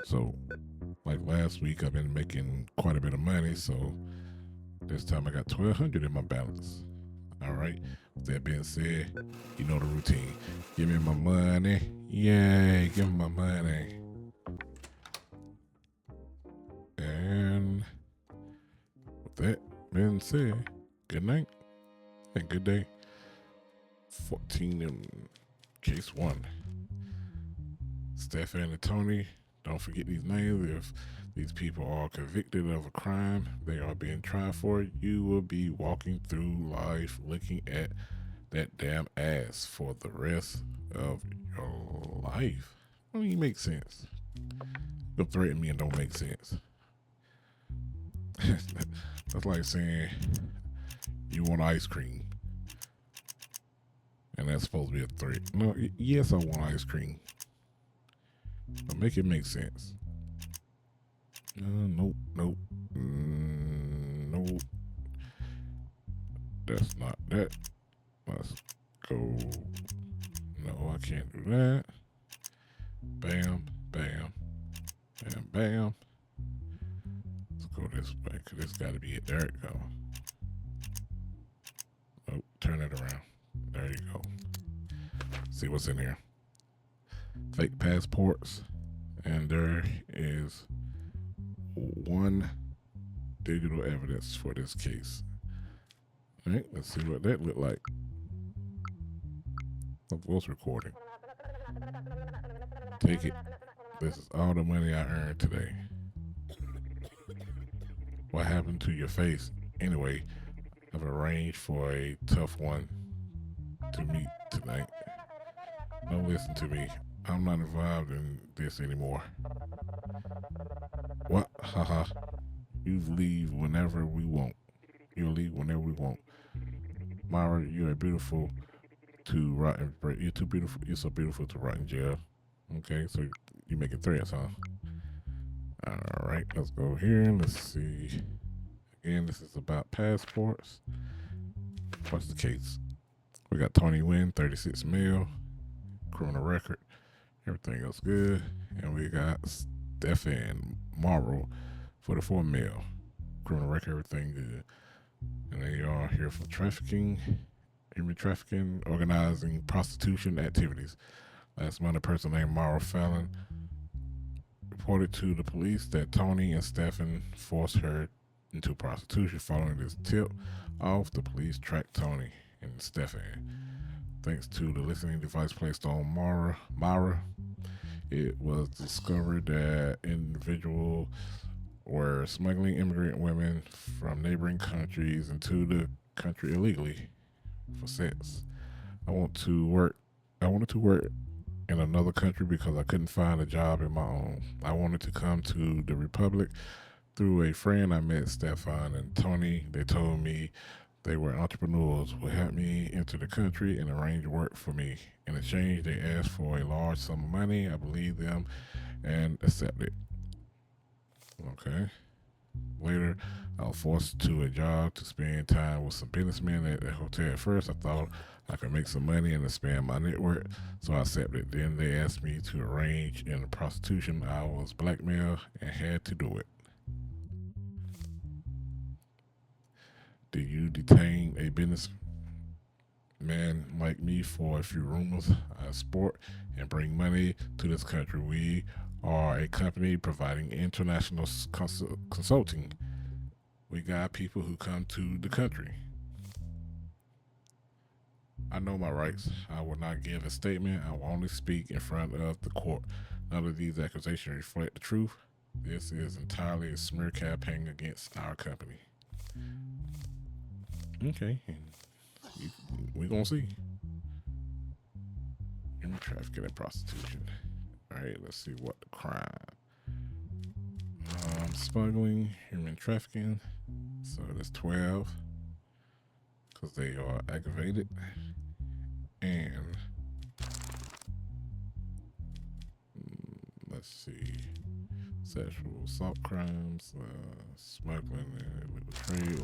So like last week, I've been making quite a bit of money. So this time I got 1,200 in my balance. All right. With that being said, you know the routine. Give me my money. Yay, give me my money. And with that being said, good night and good day. 14 in case 1. Stefan and Tony, don't forget these names. If these people are convicted of a crime they are being tried for, you will be walking through life looking at that damn ass for the rest of your life. I mean, it makes sense. Don't threaten me and don't make sense. That's like saying you want ice cream and that's supposed to be a threat. No, yes, I want ice cream, but make it make sense. Nope. Nope. That's not that. Let's go. No, I can't do that. Bam, bam, bam, bam. Let's go this way, because this got to be it. There it go. Oh, turn it around. There you go. See what's in here. Fake passports. And there is one digital evidence for this case. All right, let's see what that looked like. The voice recording. Take it. This is all the money I earned today. What happened to your face? Anyway, I've arranged for a tough one to meet tonight. Don't listen to me. I'm not involved in this anymore. What? Haha. You leave whenever we want. You'll leave whenever we want. Myra, you're beautiful to rot in. You're too beautiful. You're so beautiful to rot in jail. Okay, so you're making threats, huh? All right, let's go here. Let's see. Again, this is about passports. What's the case? We got Tony Wynn, 36 mil, criminal record. Everything else good. And we got Stefan Morrow, 44 mil, criminal record. Everything good. And they are here for trafficking, human trafficking, organizing prostitution activities. Last month, a person named Morrow Fallon reported to the police that Tony and Stefan forced her into prostitution. Following this tip off, the police tracked Tony and Stefan. Thanks to the listening device placed on Mara, it was discovered that individuals were smuggling immigrant women from neighboring countries into the country illegally for sex. I wanted to work in another country because I couldn't find a job in my own. I wanted to come to the Republic through a friend I met, Stefan and Tony. They told me they were entrepreneurs, would help me enter the country and arrange work for me. In exchange, they asked for a large sum of money. I believed them and accepted. Okay. Later, I was forced to a job to spend time with some businessmen at the hotel. At first, I thought I could make some money and expand my network, so I accepted. Then they asked me to arrange in the prostitution. I was blackmailed and had to do it. Do you detain a businessman like me for a few rumors, sport, and bring money to this country? We are a company providing international consulting. We guide people who come to the country. I know my rights. I will not give a statement. I will only speak in front of the court. None of these accusations reflect the truth. This is entirely a smear campaign against our company. Okay, we're gonna see. Human trafficking and prostitution. All right, let's see what the crime. Smuggling, human trafficking. So that's 12 because they are aggravated. And let's see, sexual assault crimes, smuggling, trade,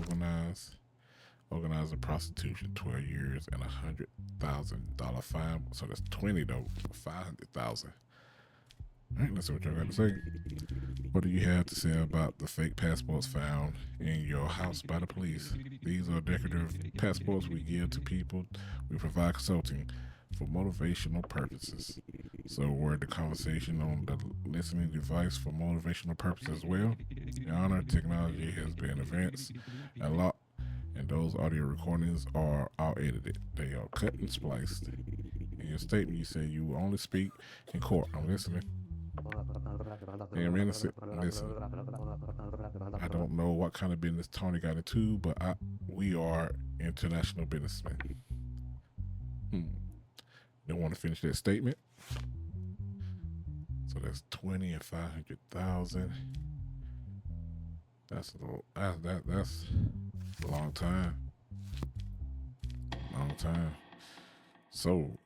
organizing prostitution, 12 years and $100,000 fine. So that's 20 though, 500,000. All right, let's see what y'all got to say. What do you have to say about the fake passports found in your house by the police? These are decorative passports we give to people. We provide consulting for motivational purposes. So were the conversation on the listening device for motivational purposes as well? Your Honor, technology has been advanced a lot, and those audio recordings are all edited. They are cut and spliced. In your statement, you said you will only speak in court. I'm listening. Hey, I'm innocent. Listen, I don't know what kind of business Tony got into, but we are international businessmen. Don't want to finish that statement. So that's 20 and 500,000. That's a long time. Long time. So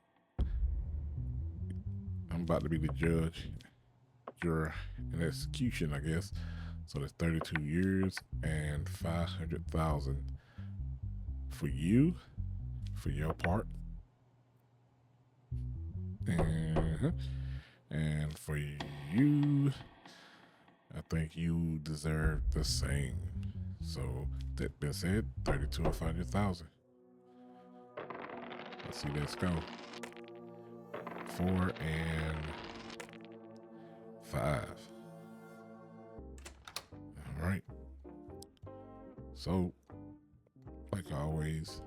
I'm about to be the judge, juror, and execution, I guess. So that's 32 years and 500,000 for you, for your part. And for you, I think you deserve the same. So that being said, 32 of 500,000. Let's see, let's go. 4 and 5. All right. So, like always,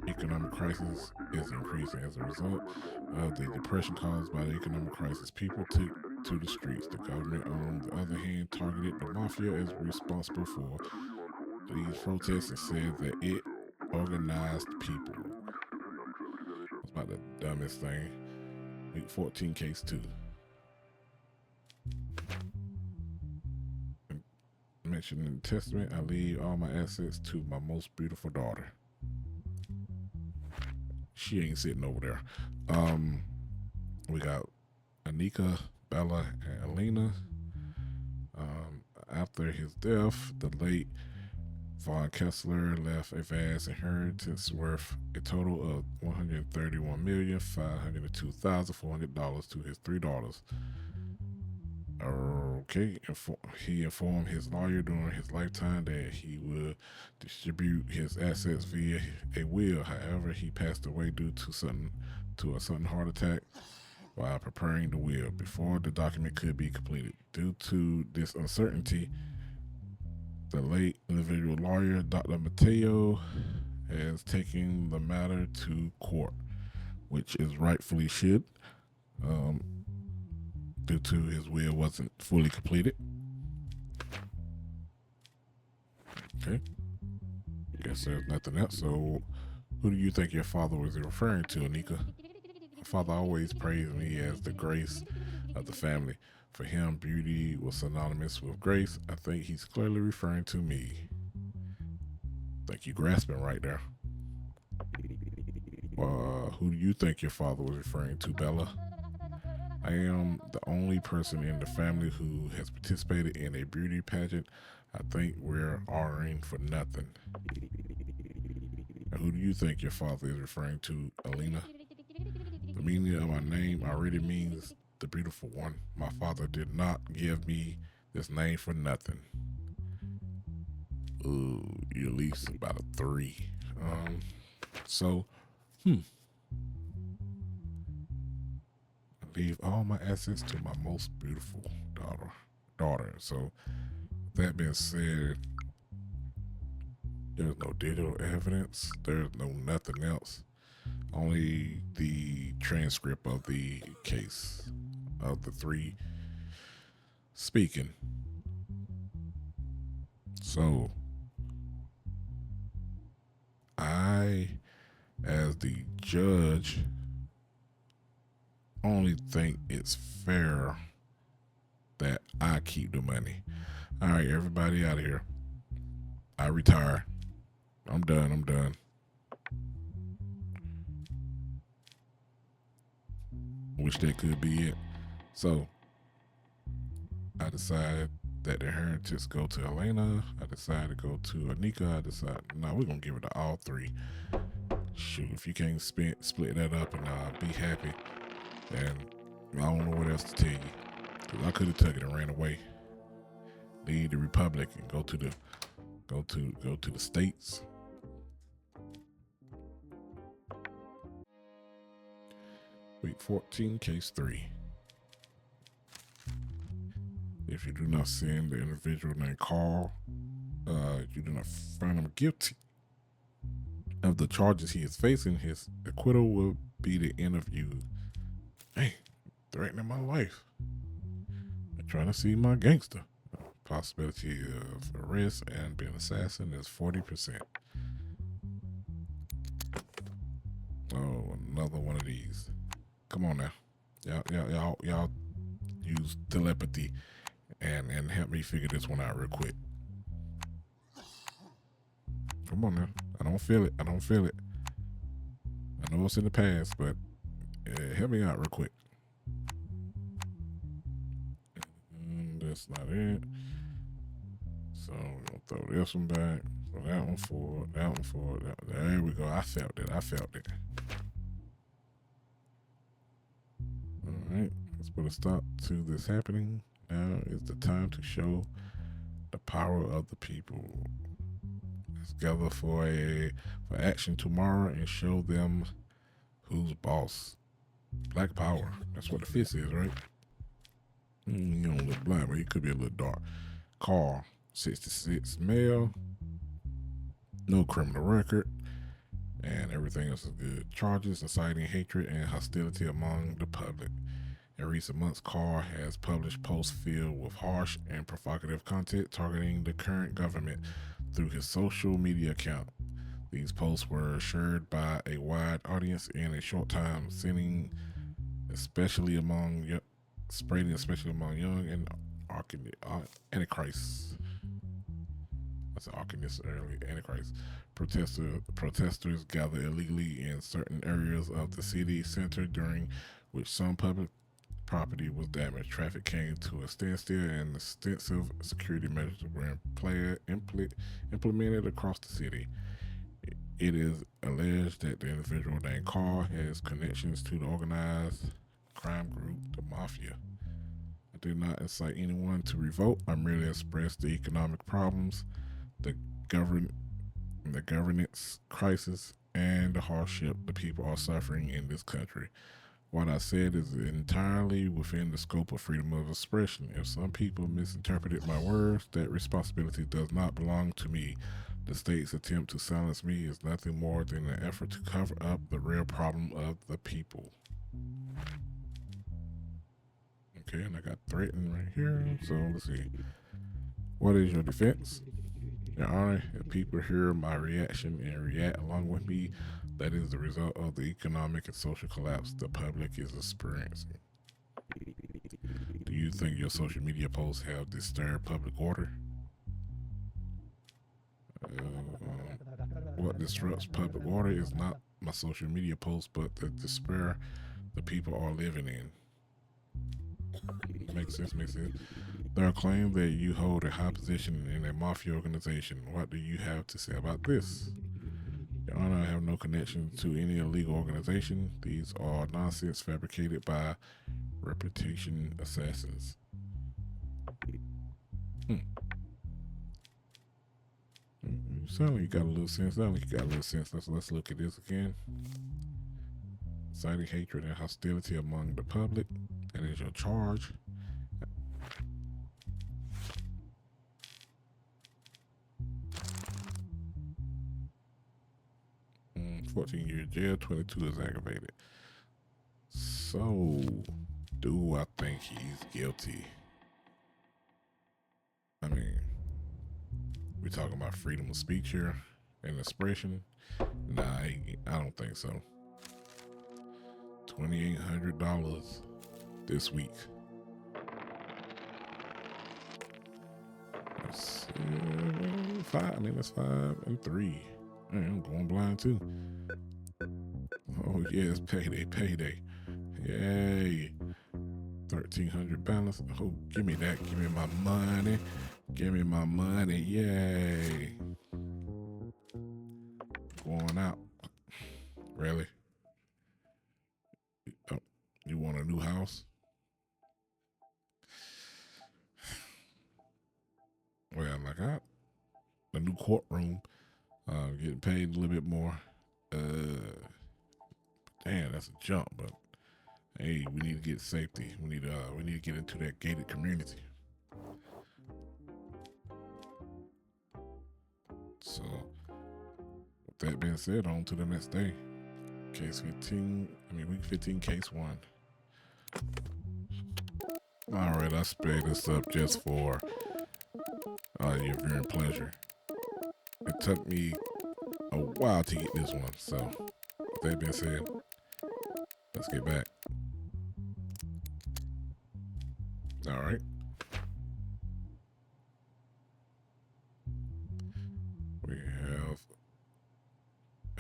economic crisis is increasing as a result of the depression caused by the economic crisis. People took to the streets. The government, on the other hand, targeted the mafia as responsible for these protests and said that it organized people. It's about the dumbest thing. Week 14, case 2. Mentioned in the testament, I leave all my assets to my most beautiful daughter. She ain't sitting over there. We got Anika, Bella, and Alina. After his death, the late Von Kessler left a vast inheritance worth a total of $131,502,400 to his 3 daughters. Okay, he informed his lawyer during his lifetime that he would distribute his assets via a will. However, he passed away due to a sudden heart attack while preparing the will before the document could be completed. Due to this uncertainty, the late individual lawyer, Dr. Mateo, has taken the matter to court, which is rightfully should. Due to his will wasn't fully completed. Okay. Guess there's nothing else. So, who do you think your father was referring to, Anika? My father always praised me as the grace of the family. For him, beauty was synonymous with grace. I think he's clearly referring to me. I think you grasping right there. Who do you think your father was referring to, Bella? I am the only person in the family who has participated in a beauty pageant. I think we're arguing for nothing. And who do you think your father is referring to, Alina? The meaning of my name already means the beautiful one. My father did not give me this name for nothing. Ooh, you're at least about a 3. Leave all my assets to my most beautiful daughter. So, that being said, there's no digital evidence. There's no nothing else. Only the transcript of the case of the 3 speaking. So, I, as the judge, only think it's fair that I keep the money. All right, everybody out of here. I retire. I'm done. Wish that could be it. So, I decided that the inheritance go to Elena. I decided to go to Anika. I decided, we're going to give it to all 3. Shoot, if you can't split that up and be happy, then I don't know what else to tell you. Cause I could have took it and ran away. Leave the Republic and go to the States. Week 14, case 3. If you do not send the individual named Carl, you do not find him guilty of the charges he is facing, his acquittal will be the end of you. Hey, threatening my life. They're trying to see my gangster. Possibility of arrest and being assassin is 40%. Oh, another one of these. Come on now. Y'all use telepathy and help me figure this one out real quick. Come on now. I don't feel it. I know it's in the past, but help me out real quick. That's not it. So we're gonna throw this one back. So that one forward. There we go. I felt it. Let's put a stop to this happening. Now is the time to show the power of the people. Let's gather for action tomorrow and show them who's boss. Black power. That's what the fist is, right? You don't look blind, but he could be a little dark. Carl, 66, male, no criminal record, and everything else is good. Charges inciting hatred and hostility among the public. In recent months, Carr has published posts filled with harsh and provocative content targeting the current government through his social media account. These posts were shared by a wide audience in a short time, spreading especially among young and antichrists. That's an Arcanist early antichrist. Protesters gather illegally in certain areas of the city center during which some public property was damaged. Traffic came to a standstill and extensive security measures were implemented across the city. It is alleged that the individual named Carl has connections to the organized crime group, the Mafia. I did not incite anyone to revolt. I merely expressed the economic problems, the governance crisis, and the hardship the people are suffering in this country. What I said is entirely within the scope of freedom of expression. If some people misinterpreted my words, that responsibility does not belong to me. The state's attempt to silence me is nothing more than an effort to cover up the real problem of the people. Okay, and I got threatened right here. So let's see. What is your defense? Your Honor, if people hear my reaction and react along with me, that is the result of the economic and social collapse the public is experiencing. Do you think your social media posts have disturbed public order? What disrupts public order is not my social media posts, but the despair the people are living in. Makes sense. There are claims that you hold a high position in a mafia organization. What do you have to say about this? Your Honor, I have no connection to any illegal organization. These are nonsense fabricated by reputation assassins. You sound like you got a little sense. Let's look at this again. Inciting hatred and hostility among the public. That is your charge. Mm, 14 years jail, 22 is aggravated. So, do I think he's guilty? I mean, we're talking about freedom of speech here and expression. Nah, I don't think so. $2,800 this week. That's 5. That's 5 and 3. I'm going blind too. Oh yes, payday. Yay. 1,300 balance. Oh, give me that. Give me my money. Yay. Going out. Really? Oh, you want a new house? Well, I got a new courtroom. Getting paid a little bit more. Damn, that's a jump, but hey, we need to get safety. We need to get into that gated community. So, with that being said, on to the next day. Week 15, case 1. All right, I sped this up just for your viewing pleasure. It took me a while to get this one, so with that being said, let's get back. All right. We have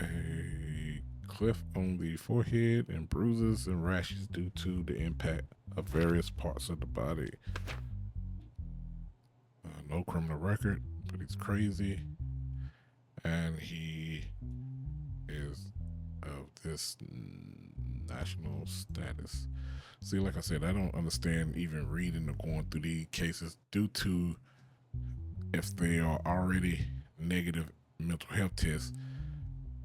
a cleft on the forehead and bruises and rashes due to the impact of various parts of the body. No criminal record, but he's crazy. And he is of this National status. See, like I said, I don't understand even reading or going through these cases due to if they are already negative mental health tests,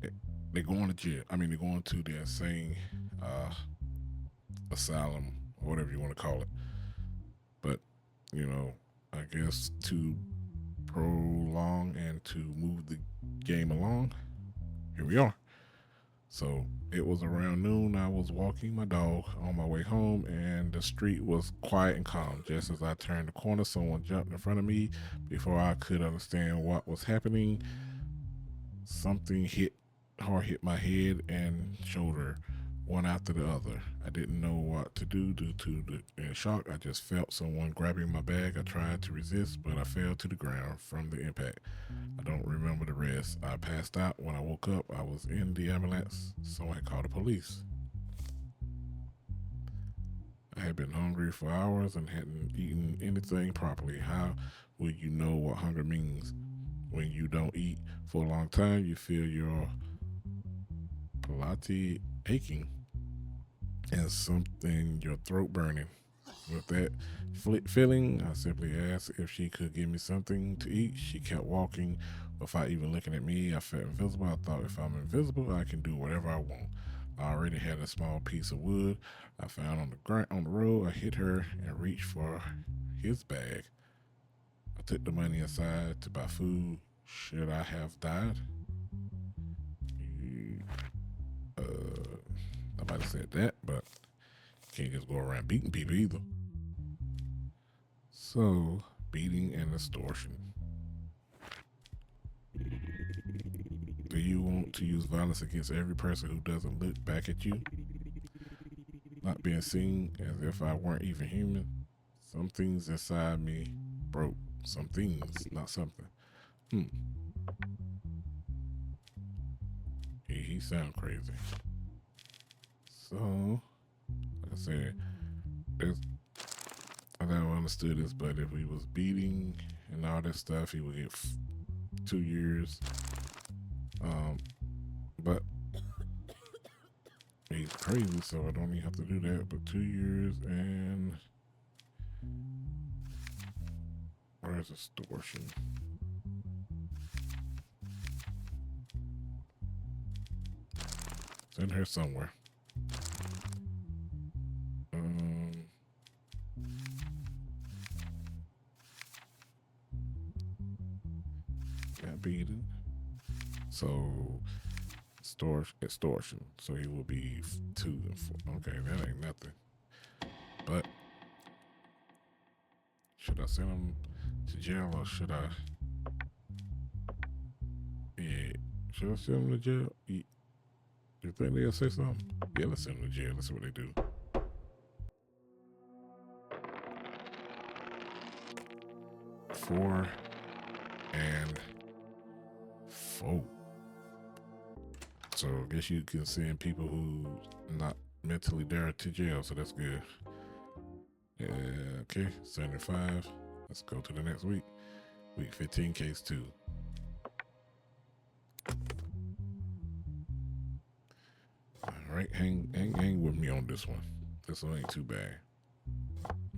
eh, they're going to jail. I mean, they're going to the insane uh, asylum, or whatever you want to call it. But, you know, I guess to prolong and to move the game along, here we are. So it was around noon. I was walking my dog on my way home, and the street was quiet and calm. Just as I turned the corner, someone jumped in front of me. Before I could understand what was happening, something hit my head and shoulder, one after the other. I didn't know what to do due to in shock. I just felt someone grabbing my bag. I tried to resist, but I fell to the ground from the impact. I don't remember the rest. I passed out. When I woke up, I was in the ambulance. Someone had called the police. I had been hungry for hours and hadn't eaten anything properly. How will you know what hunger means? When you don't eat for a long time, you feel your palate aching and something, your throat burning. With that feeling, I simply asked if she could give me something to eat. She kept walking without even looking at me. I felt invisible. I thought if I'm invisible, I can do whatever I want. I already had a small piece of wood I found on the ground on the road. I hit her and reached for his bag. I took the money aside to buy food. Should I have died? Nobody said that, but can't just go around beating people either. So, beating and extortion. Do you want to use violence against every person who doesn't look back at you? Not being seen as if I weren't even human? Some things inside me broke. Some things, not something. He sound crazy. So, like I said, there's I never understood this, but if he was beating and all that stuff, he would get 2 years. But he's crazy, so I don't even have to do that. But 2 years and where's extortion? It's in here somewhere. Got beaten. So extortion. So he will be 2 and 4. Okay, that ain't nothing. But should I send him to jail or should I? Yeah, should I send him to jail? You think they'll say something? Yeah, let's send him to jail. Let's see what they do. 4 and 4. So I guess you can send people who not mentally there to jail, so that's good. Yeah, okay, 75. Let's go to the next week. Week 15, case 2. All right, hang with me on this one. This one ain't too bad.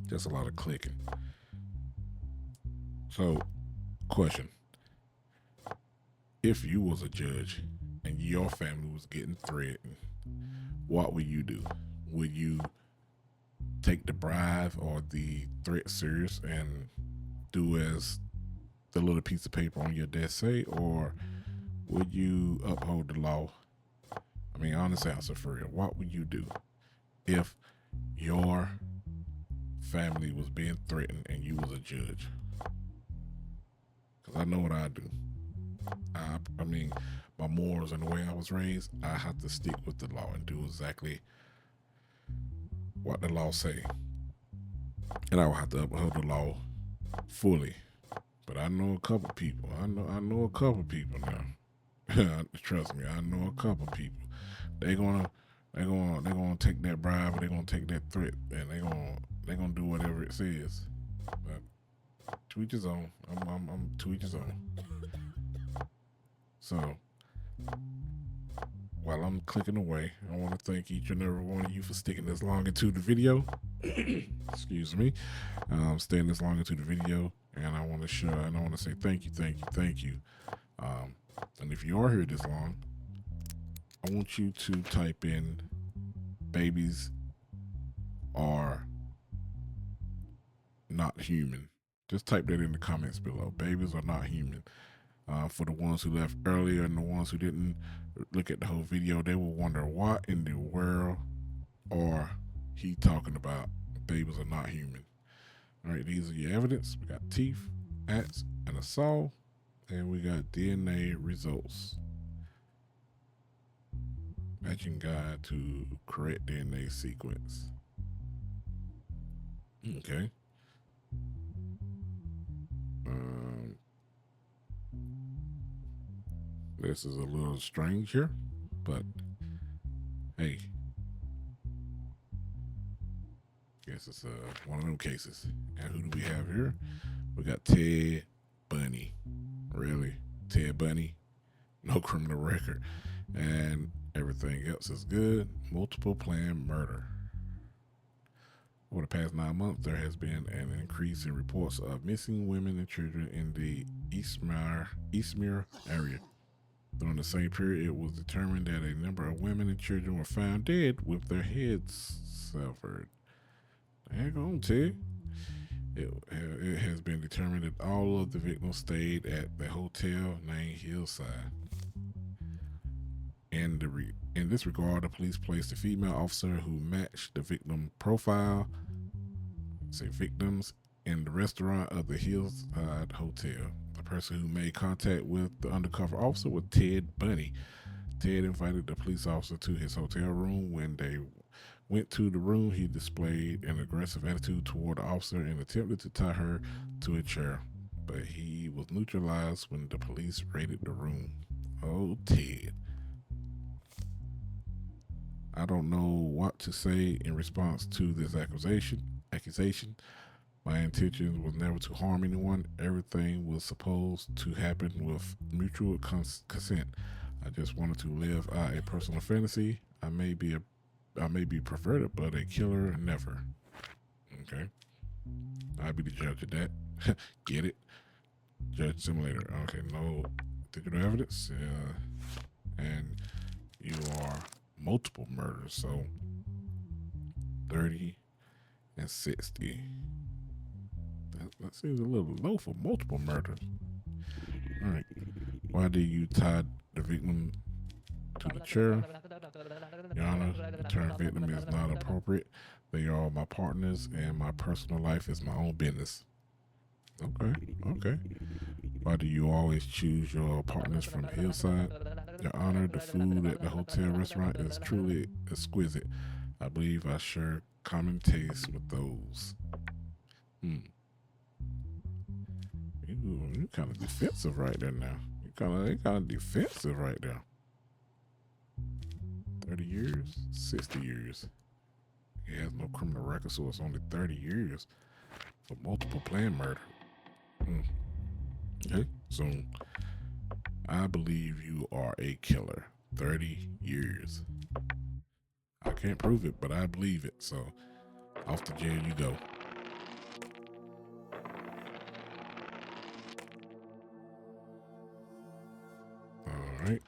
Just a lot of clicking. So, question. If you was a judge and your family was getting threatened, what would you do? Would you take the bribe or the threat serious and do as the little piece of paper on your desk say, or would you uphold the law? I mean, honest answer for real. What would you do if your family was being threatened and you was a judge? Because I know what I do. I mean, my morals and the way I was raised, I have to stick with the law and do exactly what the law say. And I will have to uphold the law fully. But I know a couple people. I know a couple people now. Trust me, I know a couple people. They're gonna take that bribe, or they're gonna take that threat, and they're gonna do whatever it says. But to each his own. I'm to each his own. So while I'm clicking away, I want to thank each and every one of you for sticking this long into the video. Excuse me. Staying this long into the video, and I want to show, and I want to say thank you. And if you are here this long, I want you to type in babies are not human. Just type that in the comments below. Babies are not human. For the ones who left earlier and the ones who didn't look at the whole video, they will wonder what in the world are he talking about. Babies are not human. All right, these are your evidence. We got teeth, axe, and a saw, and we got DNA results. Matching guide to correct DNA sequence. Okay. This is a little strange here, but hey, guess it's one of them cases. And who do we have here? We got Ted Bundy. Really? Ted Bundy? No criminal record. And everything else is good. Multiple planned murder. Over the past 9 months, there has been an increase in reports of missing women and children in the Eastmere area. During the same period, it was determined that a number of women and children were found dead with their heads severed. Hang on, Ted. It has been determined that all of the victims stayed at the hotel named Hillside. In this regard, the police placed a female officer who matched the victim profile, victims, in the restaurant of the Hillside Hotel. The person who made contact with the undercover officer was Ted Bundy. Ted invited the police officer to his hotel room. When they went to the room, he displayed an aggressive attitude toward the officer and attempted to tie her to a chair, but he was neutralized when the police raided the room. Oh, Ted. I don't know what to say in response to this accusation. My intention was never to harm anyone. Everything was supposed to happen with mutual consent. I just wanted to live out a personal fantasy. I may be perverted, but a killer never. Okay. I'll be the judge of that. Get it? Judge Simulator. Okay, no digital evidence. And you are multiple murders, so 30 and 60. That seems a little low for multiple murders. All right. Why did you tie the victim to the chair? Your Honor, the term victim is not appropriate. They are all my partners, and my personal life is my own business. Okay. Why do you always choose your partners from Hillside? Your Honor, the food at the hotel restaurant is truly exquisite. I believe I share common tastes with those. You're kind of defensive right there now. You're kind of defensive right there. 30 years, 60 years. He has no criminal record, so it's only 30 years for multiple planned murder. Okay, so I believe you are a killer. 30 years. I can't prove it, but I believe it. So off to jail you go. All right.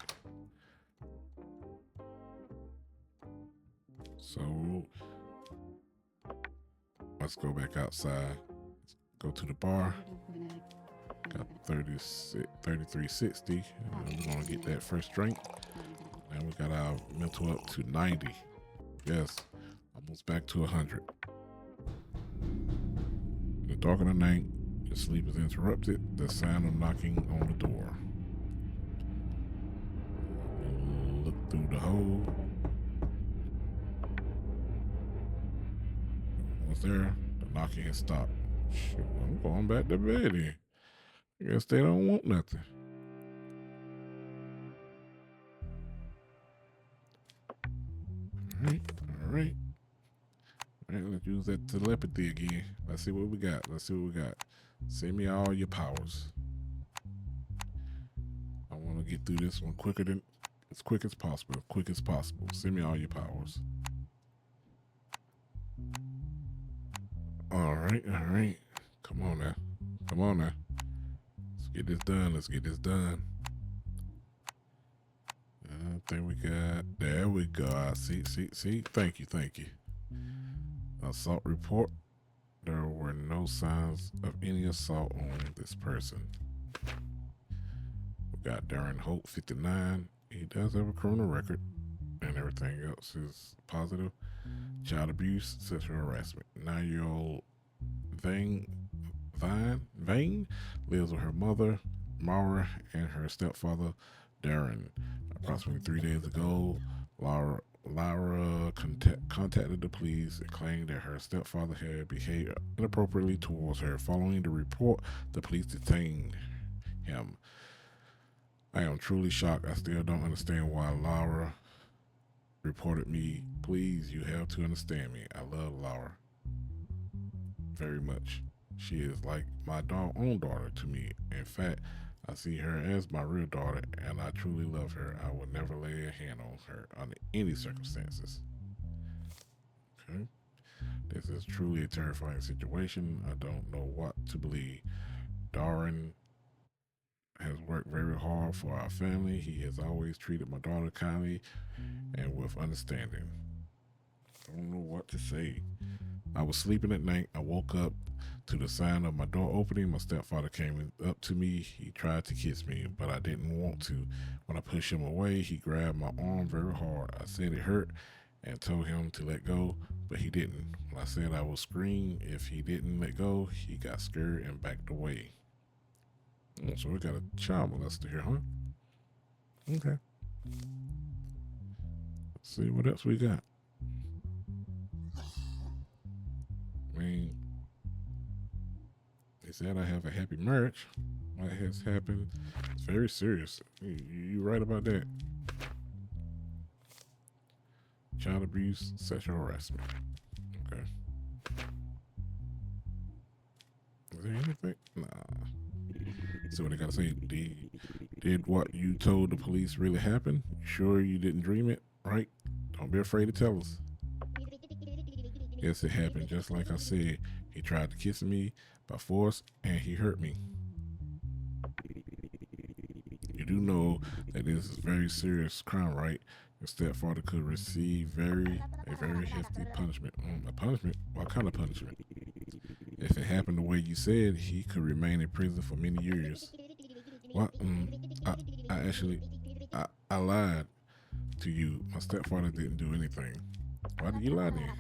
So let's go back outside. Let's go to the bar. Got 3360. We're gonna get that first drink. And we got our mental up to 90. Yes, almost back to 100. In the dark of the night, your sleep is interrupted. The sound of knocking on the door. Look through the hole. What's there? The knocking has stopped. Shoot, I'm going back to bed here. I guess they don't want nothing. All right. Let's use that telepathy again. Let's see what we got. Send me all your powers. I want to get through this one quicker than As quick as possible. Quick as possible. Send me all your powers. All right. Come on now. Let's get this done. I think we got. There we go. I see. Thank you. Assault report. There were no signs of any assault on this person. We got Darren Hope, 59. He does have a criminal record, and everything else is positive. Child abuse, sexual harassment. 9-year-old Vane lives with her mother, Mara, and her stepfather, Darren. Approximately 3 days ago, Lara contacted the police and claimed that her stepfather had behaved inappropriately towards her. Following the report, the police detained him. I am truly shocked. I still don't understand why Laura reported me. Please, you have to understand me. I love Laura very much. She is like my own daughter to me. In fact, I see her as my real daughter, and I truly love her. I would never lay a hand on her under any circumstances. Okay. This is truly a terrifying situation. I don't know what to believe. Darren has worked very hard for our family. He has always treated my daughter kindly and with understanding. I don't know what to say. I was sleeping at night. I woke up to the sound of my door opening. My stepfather came up to me. He tried to kiss me, but I didn't want to. When I pushed him away, he grabbed my arm very hard. I said it hurt and told him to let go, but he didn't. When I said I would scream if he didn't let go, he got scared and backed away. So we got a child molester here, huh? Okay. Let's see what else we got. I mean, they said I have a happy marriage. What has happened? It's very serious. You right about that. Child abuse, sexual harassment. Okay. Is there anything? Nah. So what they gotta say? Did what you told the police really happen? Sure you didn't dream it, right? Don't be afraid to tell us. Yes, it happened. Just like I said, he tried to kiss me by force and he hurt me. You do know that this is a very serious crime, right? Your stepfather could receive a very hefty punishment. A punishment? What kind of punishment? If it happened the way you said, he could remain in prison for many years. What? I lied to you. My stepfather didn't do anything. Why did you lie then?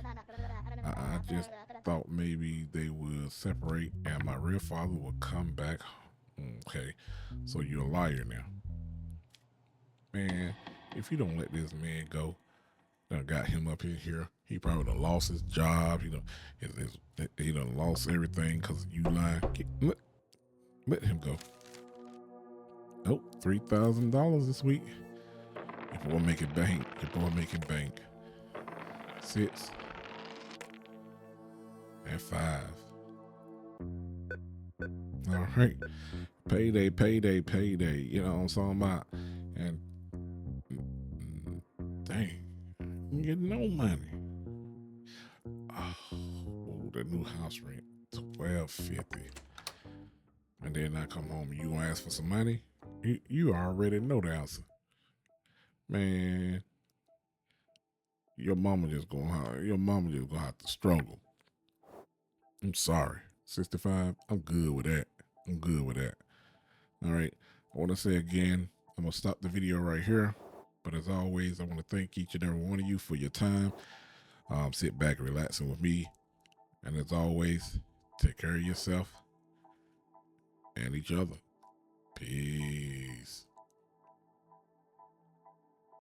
I just thought maybe they would separate and my real father would come back. Okay, so you're a liar now. Man, if you don't let this man go, done got him up in here. He probably done lost his job. He done lost everything because you lying. Let him go. Oh, $3,000 this week. Your boy making bank. 6 and 5. All right. Payday. You know what I'm talking about? And dang, you get no money. Oh, the new house rent, $1,250. And then I come home, you gonna ask for some money? You already know the answer. Man, your mama just gonna have to struggle. I'm sorry. 65, I'm good with that. All right. I want to say again, I'm going to stop the video right here. But as always, I want to thank each and every one of you for your time. Sit back and relaxing with me. And as always, take care of yourself and each other. Peace.